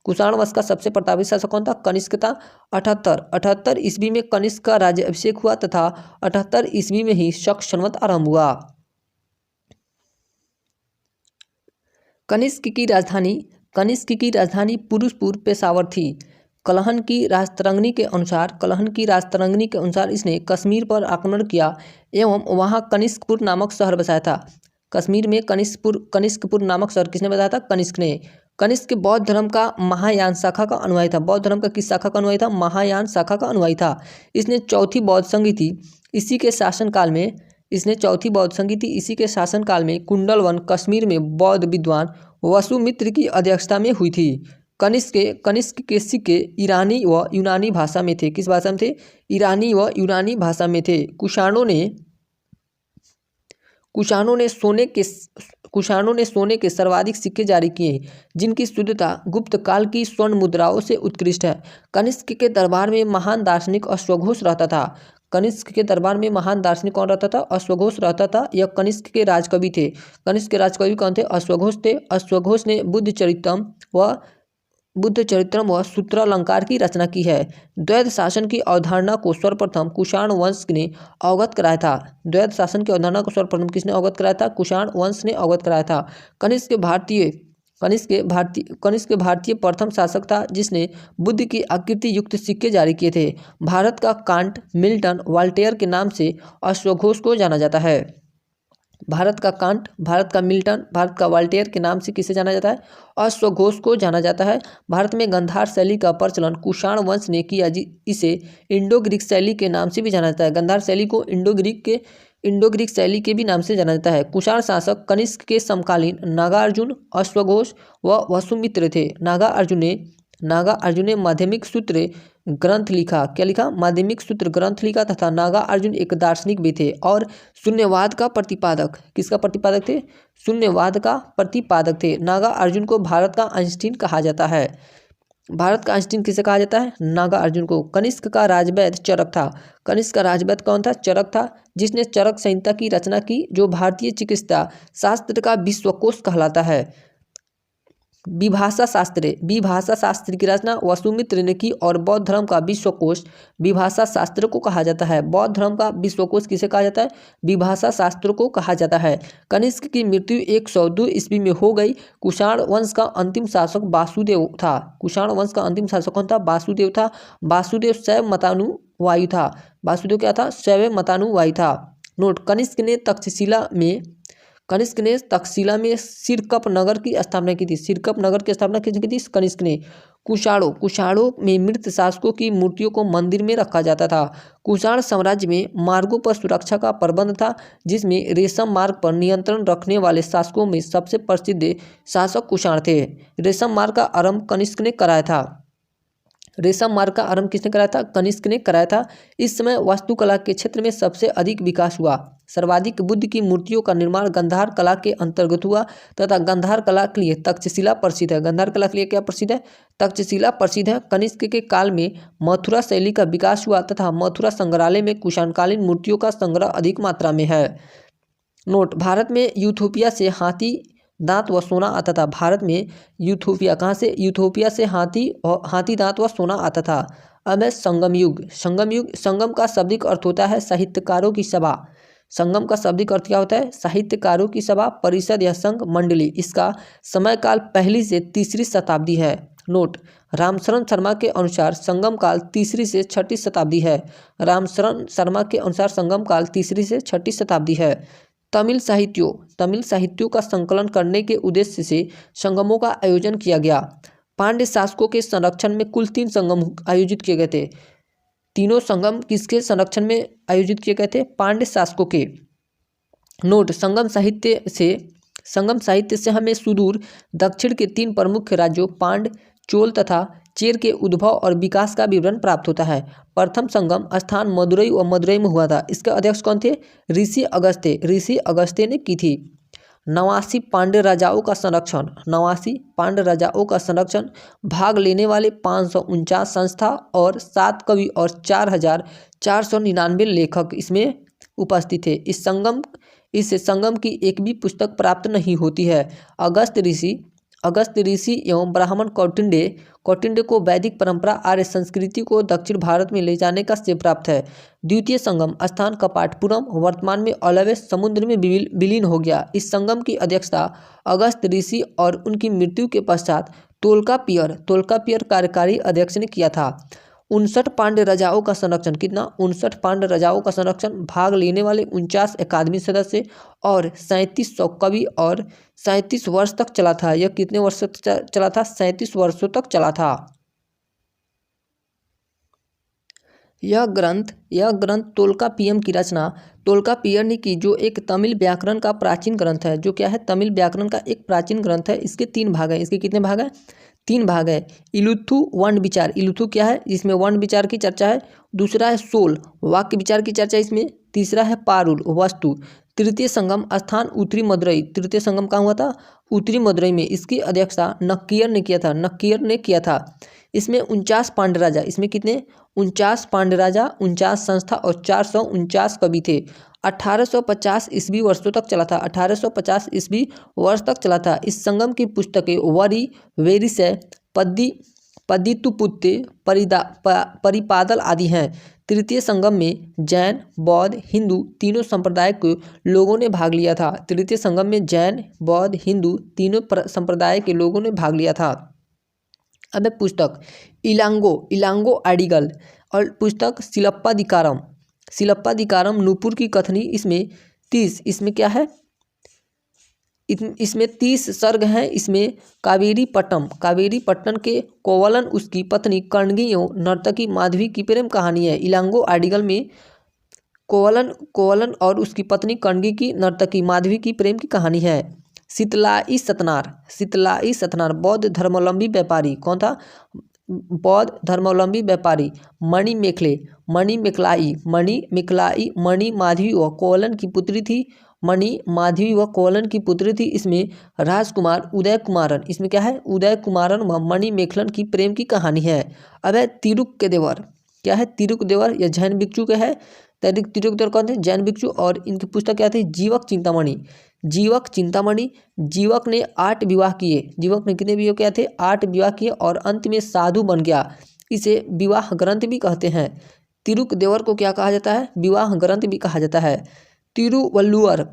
कुषाण वंश का सबसे प्रतापी शासक कौन था? कनिष्क था। 78 ईस्वी में कनिष्क का राज्याभिषेक हुआ तथा 78 ईस्वी में ही शक संवत आरंभ हुआ। कनिष्क की राजधानी पुरुषपुर पेशावर थी। कलहन की राजतरंगिणी के अनुसार इसने कश्मीर पर आक्रमण किया एवं वहां कनिष्कपुर नामक शहर बसाया था। कश्मीर में कनिष्कपुर नामक शहर किसने बसाया था? कनिष्क ने। कनिष्क बौद्ध धर्म का महायान शाखा का अनुयायी था। बौद्ध धर्म का किस शाखा का अनुयायी था? महायान शाखा का अनुयायी था। इसने चौथी बौद्ध संधि थी। इसी के शासनकाल में कुंडलवन कश्मीर में बौद्ध विद्वान वसुमित्र की अध्यक्षता में हुई थी। कनिष्क के सिक्के ईरानी व यूनानी भाषा में थे। किस भाषा में थे? ईरानी व यूनानी भाषा में थे। कुषाणों ने सोने के सर्वाधिक सिक्के जारी किए जिनकी शुद्धता गुप्त काल की स्वर्ण मुद्राओं से उत्कृष्ट है। कनिष्क के दरबार में महान दार्शनिक अश्वघोष रहता था। कनिष्क के दरबार में महान दार्शनिक कौन रहता था? अश्वघोष रहता था। यह कनिष्क के राजकवि थे। कनिष्क के राजकवि कौन थे? अश्वघोष थे। अश्वघोष ने बुद्ध चरित्रम व सूत्रालंकार की रचना की है। द्वैध शासन की अवधारणा को सर्वप्रथम कुषाण वंश ने अवगत कराया था। द्वैध शासन की अवधारणा को सर्वप्रथम किसने अवगत कराया था? कुषाण वंश ने अवगत कराया था। कनिष्क भारतीय प्रथम शासक था जिसने बुद्ध की आकृति युक्त सिक्के जारी किए थे। भारत का कांट, मिल्टन, वॉल्टेयर के नाम से अश्वघोष को जाना जाता है। भारत का कांट, भारत का मिल्टन, भारत का वॉल्टेयर के नाम से किसे जाना जाता है? अश्वघोष को जाना जाता है। भारत में गंधार शैली का प्रचलन कुषाण वंश ने किया। इसे इंडो ग्रीक शैली के नाम से भी जाना जाता है। गंधार शैली को इंडो ग्रीक शैली के भी नाम से जाना जाता है। कुषाण शासक कनिष्क के समकालीन नागार्जुन, अश्वघोष व वसुमित्र थे। नागार्जुन ने माध्यमिक सूत्र ग्रंथ लिखा। क्या लिखा? माध्यमिक सूत्र ग्रंथ लिखा तथा नागार्जुन एक दार्शनिक भी थे और शून्यवाद का प्रतिपादक। किसका प्रतिपादक थे? शून्यवाद का प्रतिपादक थे। नागार्जुन को भारत का आइंस्टीन कहा जाता है। भारत का आइंस्टीन किसे कहा जाता है? नागार्जुन को। कनिष्क का राजवैद्य चरक था। कनिष्क का राजवैद्य कौन था? चरक था, जिसने चरक संहिता की रचना की जो भारतीय चिकित्सा शास्त्र का विश्वकोश कहलाता है। विभाषा शास्त्र की रचना वसुमित्र ने की और बौद्ध धर्म का विश्वकोश विभाषा शास्त्र को कहा जाता है। बौद्ध धर्म का विश्वकोश किसे कहा जाता है? विभाषा शास्त्र को कहा जाता है। कनिष्क की मृत्यु 102 ईस्वी में हो गई। कुषाण वंश का अंतिम शासक वासुदेव था। कुषाण वंश का अंतिम शासक कौन था? वासुदेव था। वासुदेव शैव मतानुयायी था। वासुदेव क्या था? शैव मतानुयायी था। नोट, कनिष्क ने तक्षशिला में सिरकप नगर की स्थापना की थी। सिरकप नगर की स्थापना किसने की थी? कनिष्क ने। कुषाणों में मृत शासकों की मूर्तियों को मंदिर में रखा जाता था। कुषाण साम्राज्य में मार्गों पर सुरक्षा का प्रबंध था, जिसमें रेशम मार्ग पर नियंत्रण रखने वाले शासकों में सबसे प्रसिद्ध शासक कुषाण थे। रेशम मार्ग का आरंभ कनिष्क ने कराया था। रेशम मार्ग का आरंभ किसने कराया था? कनिष्क ने कराया था। इस समय वास्तुकला के क्षेत्र में सबसे अधिक विकास हुआ। सर्वाधिक बुद्ध की मूर्तियों का निर्माण गंधार कला के अंतर्गत हुआ तथा गंधार कला के लिए तक्षशिला प्रसिद्ध है। गंधार कला के लिए क्या प्रसिद्ध है? तक्षशिला प्रसिद्ध है। कनिष्क के काल में मथुरा शैली का विकास हुआ तथा मथुरा संग्रहालय में कुषाणकालीन मूर्तियों का संग्रह अधिक मात्रा में है। नोट, भारत में यूथोपिया से हाथी दांत व सोना आता था। भारत में यूथोपिया, कहाँ से? यूथोपिया से हाथी दांत व सोना आता था। अब है संगम युग। संगम का शाब्दिक अर्थ होता है साहित्यकारों की सभा। संगम का शाब्दिक अर्थ क्या होता है? साहित्यकारों की सभा, परिषद या संघ मंडली। इसका समयकाल पहली से तीसरी शताब्दी है। नोट, रामशरण शर्मा के अनुसार संगम काल तीसरी से छठी शताब्दी है। रामशरण शर्मा के अनुसार संगम काल तीसरी से छठी शताब्दी है। तमिल साहित्यों का संकलन करने के उद्देश्य से संगमों का आयोजन किया गया। पांड्य शासकों के संरक्षण में कुल 3 संगम आयोजित किए गए थे। तीनों संगम किसके संरक्षण में आयोजित किए गए थे? पांड्य शासकों के। नोट, संगम साहित्य से हमें सुदूर दक्षिण के 3 प्रमुख राज्यों पांड्य, चोल तथा चेर के उद्भव और विकास का विवरण प्राप्त होता है। प्रथम संगम स्थान मदुरई व मदुरई में हुआ था। इसके अध्यक्ष कौन थे? ऋषि अगस्त्य ने की थी। 89 पांड्य राजाओं का संरक्षण, भाग लेने वाले 549 संस्था और 7 कवि और 4499 लेखक इसमें उपस्थित थे। इस संगम की एक भी पुस्तक प्राप्त नहीं होती है। अगस्त ऋषि एवं ब्राह्मण कौटिंड्य को वैदिक परंपरा आर्य संस्कृति को दक्षिण भारत में ले जाने का श्रेय प्राप्त है। द्वितीय संगम स्थान कपाटपुरम वर्तमान में अरब समुद्र में विलीन हो गया। इस संगम की अध्यक्षता अगस्त ऋषि और उनकी मृत्यु के पश्चात तोल्कापियर कार्यकारी अध्यक्ष ने किया था। 59 पांड्य राजाओं का संरक्षण, कितना? 59 पांड्य राजाओं का संरक्षण, भाग लेने वाले 49 अकादमी सदस्य और 3700 कवि और 37 वर्ष तक चला था। यह कितने वर्ष तक चला था? 37 वर्षों तक चला था। यह ग्रंथ तोल्कापियम की रचना तोल्कापियर ने की, जो एक तमिल व्याकरण का प्राचीन ग्रंथ है। जो क्या है? तमिल व्याकरण का एक प्राचीन ग्रंथ है। इसके 3 भाग हैं। इसके कितने भाग हैं? 3 भाग है। इलुथु वर्ण विचार, इलुथु क्या है? इसमें वर्ण विचार की चर्चा है। दूसरा है सोल, वाक्य विचार की चर्चा इसमें। तीसरा है पारुल, वस्तु। तृतीय संगम स्थान उत्तरी मदुरई। तृतीय संगम कहाँ हुआ था? उत्तरी मदुरई में। इसकी अध्यक्षता नक्कियर ने किया था। इसमें 49 पांड्य राजा, इसमें कितने? 49 पांड्य राजा, 49 संस्था और 449 कवि थे। 1850 ईस्वी वर्षों तक चला था। 1850 ईस्वी वर्ष तक चला था। इस संगम की पुस्तकें वरी, वेरिसय, पद्दितुपुत्ते, परिपादल आदि हैं। तृतीय संगम में जैन, बौद्ध, हिंदू तीनों संप्रदाय के लोगों ने भाग लिया था। तृतीय संगम में जैन, बौद्ध, हिंदू तीनों संप्रदाय के लोगों ने भाग लिया था। अब पुस्तक इलांगो आडिगल और पुस्तक सिलप्पादिकारम नूपुर की कथनी। इसमें 30 क्या है? इसमें 30 सर्ग हैं। इसमें कावेरी पट्टन के कोवलन, उसकी पत्नी कण्गी एवं नर्तकी माधवी की प्रेम कहानी है। इलांगो आडिगल में कोवलन और उसकी पत्नी कण्गी की नर्तकी माधवी की प्रेम की कहानी है। शीतलाई सतनार बौद्ध धर्मावलंबी व्यापारी। कौन था? बौद्ध धर्मावलंबी व्यापारी। मणि मेखलाई मणि माधवी व कोवलन की पुत्री थी। इसमें राजकुमार उदय कुमारन, इसमें क्या है? उदय कुमारन व मणि मेखलन की प्रेम की कहानी है। अब है तिरुक के देवर। क्या है? तिरुक देवर, यह जैन भिक्षु के है। तिरुक देवर कौन थे? जैन भिक्षु। और इनकी पुस्तक क्या थी? जीवक चिंतामणि। जीवक चिंतामणि। जीवक ने 8 विवाह किए। जीवक ने कितने विवाह किए थे? 8 विवाह किए और अंत में साधु बन गया। इसे विवाह ग्रंथ भी कहते हैं। तिरुकदेवर को क्या कहा जाता है? विवाह ग्रंथ भी कहा जाता है। तिरुवल्लुवर,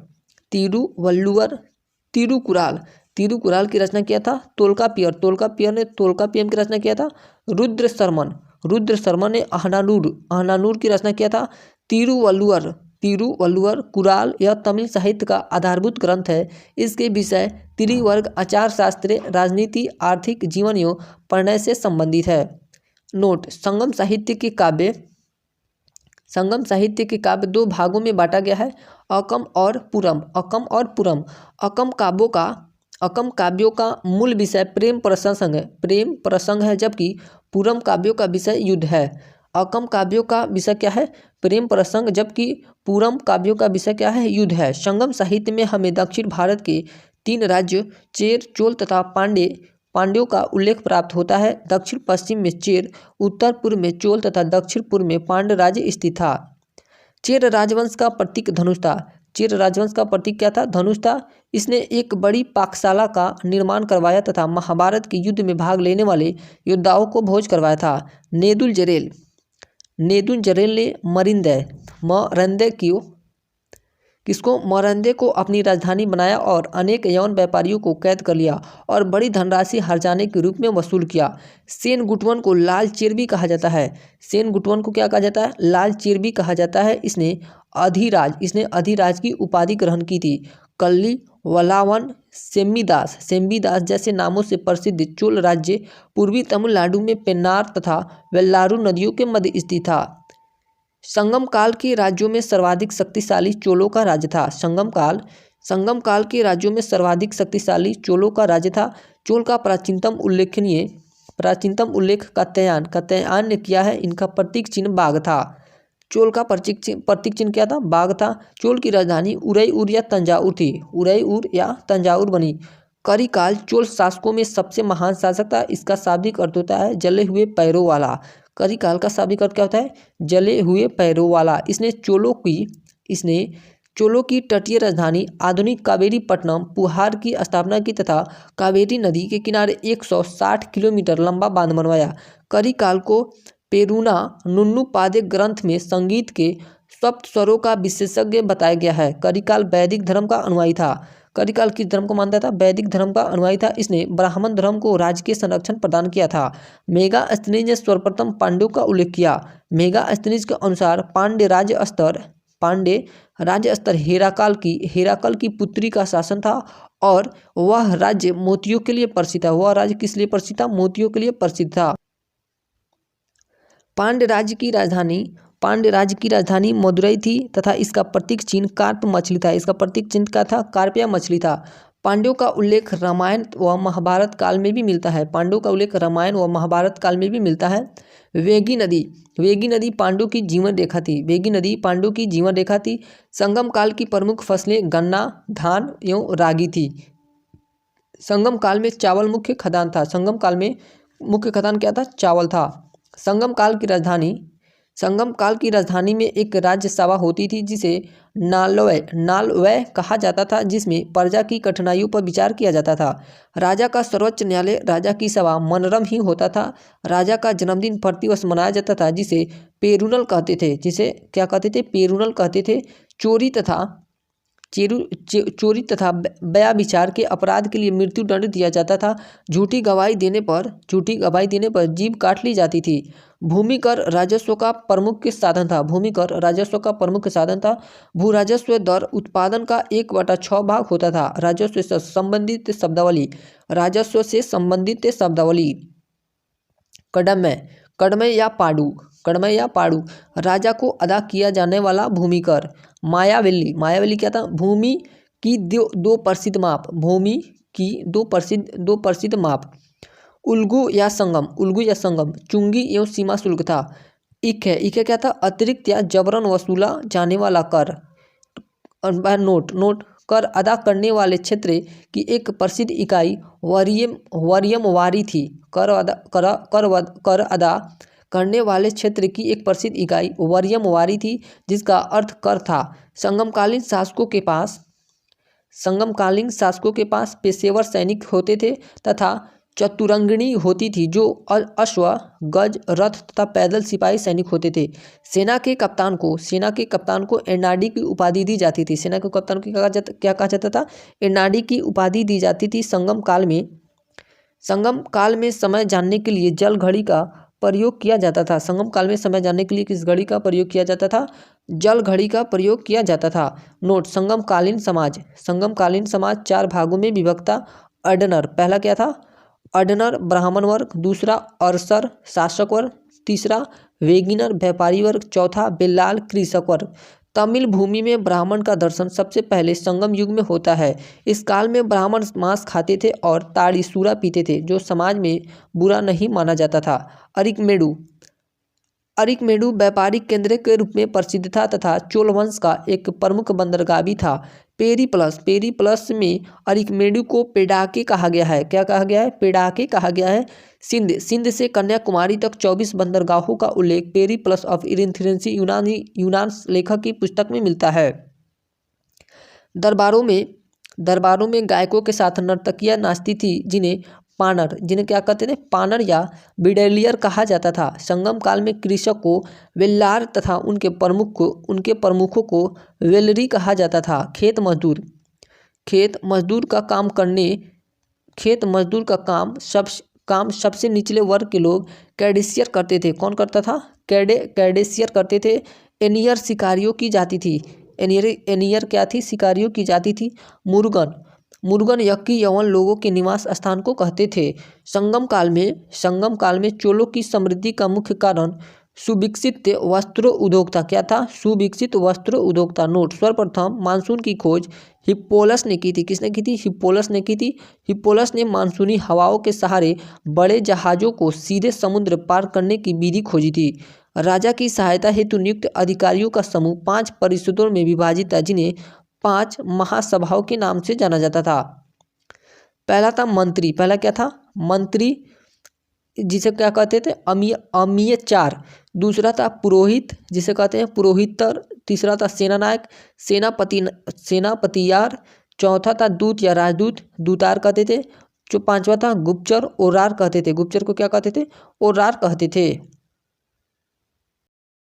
तिरुवल्लुवर, तिरुकुराल, तिरुकुराल की रचना किया था तोल्कापियर। तोल्कापियर ने तोल्कापियम की रचना किया था। रुद्र शर्मन, रुद्र शर्मन ने अहनानूर की रचना किया था। तिरुवल्लुवर, तिरुवल्लुवर कुराल यह तमिल साहित्य का आधारभूत ग्रंथ है। इसके विषय त्रिवर्ग, आचार शास्त्र, राजनीति, आर्थिक जीवन एवं प्रणय से संबंधित है। नोट: संगम साहित्य के काव्य, संगम साहित्य के काव्य 2 भागों में बांटा गया है, अकम और पुरम। अकम और पुरम। अकम काव्यों का मूल विषय प्रेम प्रसंग है, प्रेम प्रसंग है, जबकि पुरम काव्यों का विषय युद्ध है। अकम काव्यों का विषय क्या है? प्रेम प्रसंग, जबकि पुरम काव्यों का विषय क्या है? युद्ध है। संगम साहित्य में हमें दक्षिण भारत के 3 राज्य चेर, चोल तथा पांड्यों का उल्लेख प्राप्त होता है। दक्षिण पश्चिम में चेर, उत्तर पूर्व में चोल तथा दक्षिण पूर्व में पांड्य राज्य स्थित था। चेर राजवंश का प्रतीक धनुष था। चेर राजवंश का प्रतीक क्या था? धनुष था। इसने एक बड़ी पाकशाला का निर्माण करवाया तथा महाभारत के युद्ध में भाग लेने वाले योद्धाओं को भोज करवाया था। नेदुलजरेल, नेदुलजरेल ने मरंदे को अपनी राजधानी बनाया और अनेक यवन व्यापारियों को कैद कर लिया और बड़ी धनराशि हर्जाने के रूप में वसूल किया। सेनगुटवन को लाल चेर भी कहा जाता है। सेनगुटवन को क्या कहा जाता है? लाल चेर भी कहा जाता है। इसने अधिराज की उपाधि ग्रहण की थी। कल्ली, वलावन, सेम्बीदास जैसे नामों से प्रसिद्ध चोल राज्य पूर्वी तमिलनाडु में पेन्नार तथा वेल्लारू नदियों के मध्य स्थित था। संगम काल के राज्यों में सर्वाधिक शक्तिशाली चोलों का राज्य था। संगम काल के राज्यों में सर्वाधिक शक्तिशाली चोलों का राज्य था। चोल का प्राचीनतम उल्लेख कात्यायन ने किया है। इनका प्रतीक चिन्ह बाघ था। चोल का प्रतीक चिन्ह क्या था? बाघ था। चोल की राजधानी उरैयूर या तंजाउर थी। उरैयूर या तंजाउर बनी। करिकाल चोल शासकों में सबसे महान शासक था। इसका शाब्दिक अर्थ होता है जले हुए पैरों वाला। करिकाल का शाब्दिक अर्थ क्या होता है? जले हुए पैरों वाला। इसने चोलों की तटीय राजधानी आधुनिक कावेरीपट्टनम पुहार की स्थापना की तथा कावेरी नदी के किनारे 160 किलोमीटर लंबा बांध बनवाया। करिकाल को पेरूना नुन्नू पादे ग्रंथ में संगीत के सप्त स्वरों का विशेषज्ञ बताया गया है। करिकाल वैदिक धर्म का अनुयायी था। करिकाल किस धर्म को मानता था? वैदिक धर्म का अनुयायी था। इसने ब्राह्मण धर्म को राजकीय संरक्षण प्रदान किया था। मेगास्थनीज ने सर्वप्रथम पांड्यों का उल्लेख किया। मेगास्थनीज के अनुसार पांड्य राज्य स्तर हेराकल की पुत्री का शासन था और वह राज्य मोतियों के लिए प्रसिद्ध था। वह राज्य किस लिए प्रसिद्ध था? मोतियों के लिए प्रसिद्ध था। पांड्य राज्य की राजधानी मदुरई थी तथा इसका प्रतीक चिन्ह कार्प मछली था। इसका प्रतीक चिन्ह क्या था? कार्पिया मछली था। पांड्यों का उल्लेख रामायण व महाभारत काल में भी मिलता है। पांड्यों का उल्लेख रामायण व महाभारत काल में भी मिलता है। वेगी नदी पांड्यों की जीवन रेखा थी। वेगी नदी पांड्यों की जीवन रेखा थी। संगम काल की प्रमुख फसलें गन्ना, धान एवं रागी थी। संगम काल में चावल मुख्य खदान था। संगम काल में मुख्य खदान क्या था? चावल था। संगम काल की राजधानी में एक राज्य सभा होती थी जिसे नालवय कहा जाता था, जिसमें प्रजा की कठिनाइयों पर विचार किया जाता था। राजा का सर्वोच्च न्यायालय राजा की सभा मनरम ही होता था। राजा का जन्मदिन प्रतिवर्ष मनाया जाता था जिसे पेरुनल कहते थे। जिसे क्या कहते थे? पेरुनल कहते थे। चोरी तथा व्यभिचार के अपराध के लिए मृत्यु दंड दिया जाता था। झूठी गवाही देने पर जीभ काट ली जाती थी। भूमि कर राजस्व का प्रमुख साधन था। भू राजस्व दर उत्पादन का 1/6 भाग होता था। राजस्व से संबंधित शब्दावली। कड़मय या पाड़ू राजा को अदा किया जाने वाला भूमि कर। मायावली क्या था? भूमि की दो प्रसिद्ध माप। उल्गु या संगम चुंगी एवं सीमा शुल्क था। इक्के क्या था? अतिरिक्त या जबरन वसूला जाने वाला कर। नोट कर अदा करने वाले क्षेत्र की एक प्रसिद्ध इकाई वरीयमवारी थी। कर अदा करने वाले क्षेत्र की एक प्रसिद्ध इकाई वरीयमवारी थी, जिसका अर्थ कर था। संगमकालीन शासकों के पास संगमकालीन शासकों के पास पेशेवर सैनिक होते थे तथा चतुरंगिणी होती थी जो अश्व, गज, रथ तथा पैदल सिपाही सैनिक होते थे। सेना के कप्तान को एर्नाडी की उपाधि दी जाती थी। सेना के कप्तान को क्या कहा जाता था? एर्नाडी की उपाधि दी जाती थी। संगम काल में समय जानने के लिए जल घड़ी का प्रयोग किया जाता था। संगम काल में समय जानने के लिए किस घड़ी का प्रयोग किया जाता था? जल घड़ी का प्रयोग किया जाता था। नोट: संगमकालीन समाज 4 भागों में विभक्त था। अडनर, पहला क्या था? अडनर ब्राह्मण वर्ग, दूसरा अर्सर शासक वर्ग, तीसरा वेगिनर व्यापारी वर्ग, चौथा बेल्लाल कृषक वर्ग। तमिल भूमि में ब्राह्मण का दर्शन सबसे पहले संगम युग में होता है। इस काल में ब्राह्मण मांस खाते थे और ताड़ी सूरा पीते थे, जो समाज में बुरा नहीं माना जाता था। अरिकमेडु व्यापारिक केंद्र के रूप में प्रसिद्ध था तथा चोल वंश का एक प्रमुख बंदरगाह भी था। पेरीप्लस में अरिकमेडु को पेडाके कहा गया है। क्या कहा गया है? पेडाके कहा गया है। सिंध से कन्याकुमारी तक 24 बंदरगाहों का उल्लेख पेरीप्लस ऑफ इरिन्थेरेंसी यूनान लेखक की पुस्तक में मिलता है। दरबारों में गायकों के साथ नर्तकियां नाचती थी जिन्हें क्या कहते थे? पानर या बिडेलियर कहा जाता था। संगम काल में कृषक को वेल्लार तथा उनके प्रमुखों को वेलरी कहा जाता था। खेत मजदूर का काम सबसे निचले वर्ग के लोग कैडेसियर करते थे। कौन करता था? कैडेसियर करते थे। एनियर शिकारियों की जाति थी। एनियर क्या थी? शिकारियों की जाति थी। मुरुगन यक्की यवन लोगों के निवास स्थान को कहते थे। संगम काल में चोलों की समृद्धि का मुख्य कारण सुविकसित वस्त्र उद्योग था। क्या था? सुविकसित वस्त्र उद्योग था। नोट: सर्वप्रथम मानसून की खोज हिप्पोलस ने की थी। किसने की थी? हिप्पोलस ने की थी। हिप्पोलस ने मानसूनी हवाओं के सहारे बड़े जहाजों को सीधे समुद्र पार करने की विधि खोजी थी। राजा की सहायता हेतु नियुक्त अधिकारियों का समूह 5 परिषदों में विभाजित था, जिन्हें 5 महासभाओं के नाम से जाना जाता था। पहला था मंत्री। पहला क्या था? मंत्री, जिसे क्या कहते थे? अमीयचार। दूसरा था पुरोहित, जिसे कहते हैं पुरोहितर। तीसरा था सेनानायक, सेनापतियार। चौथा था दूत या राजदूत, दूतार कहते थे। जो 5वां था गुप्तचर, ओरार कहते थे। गुप्तचर को क्या कहते थे? ओरार कहते थे।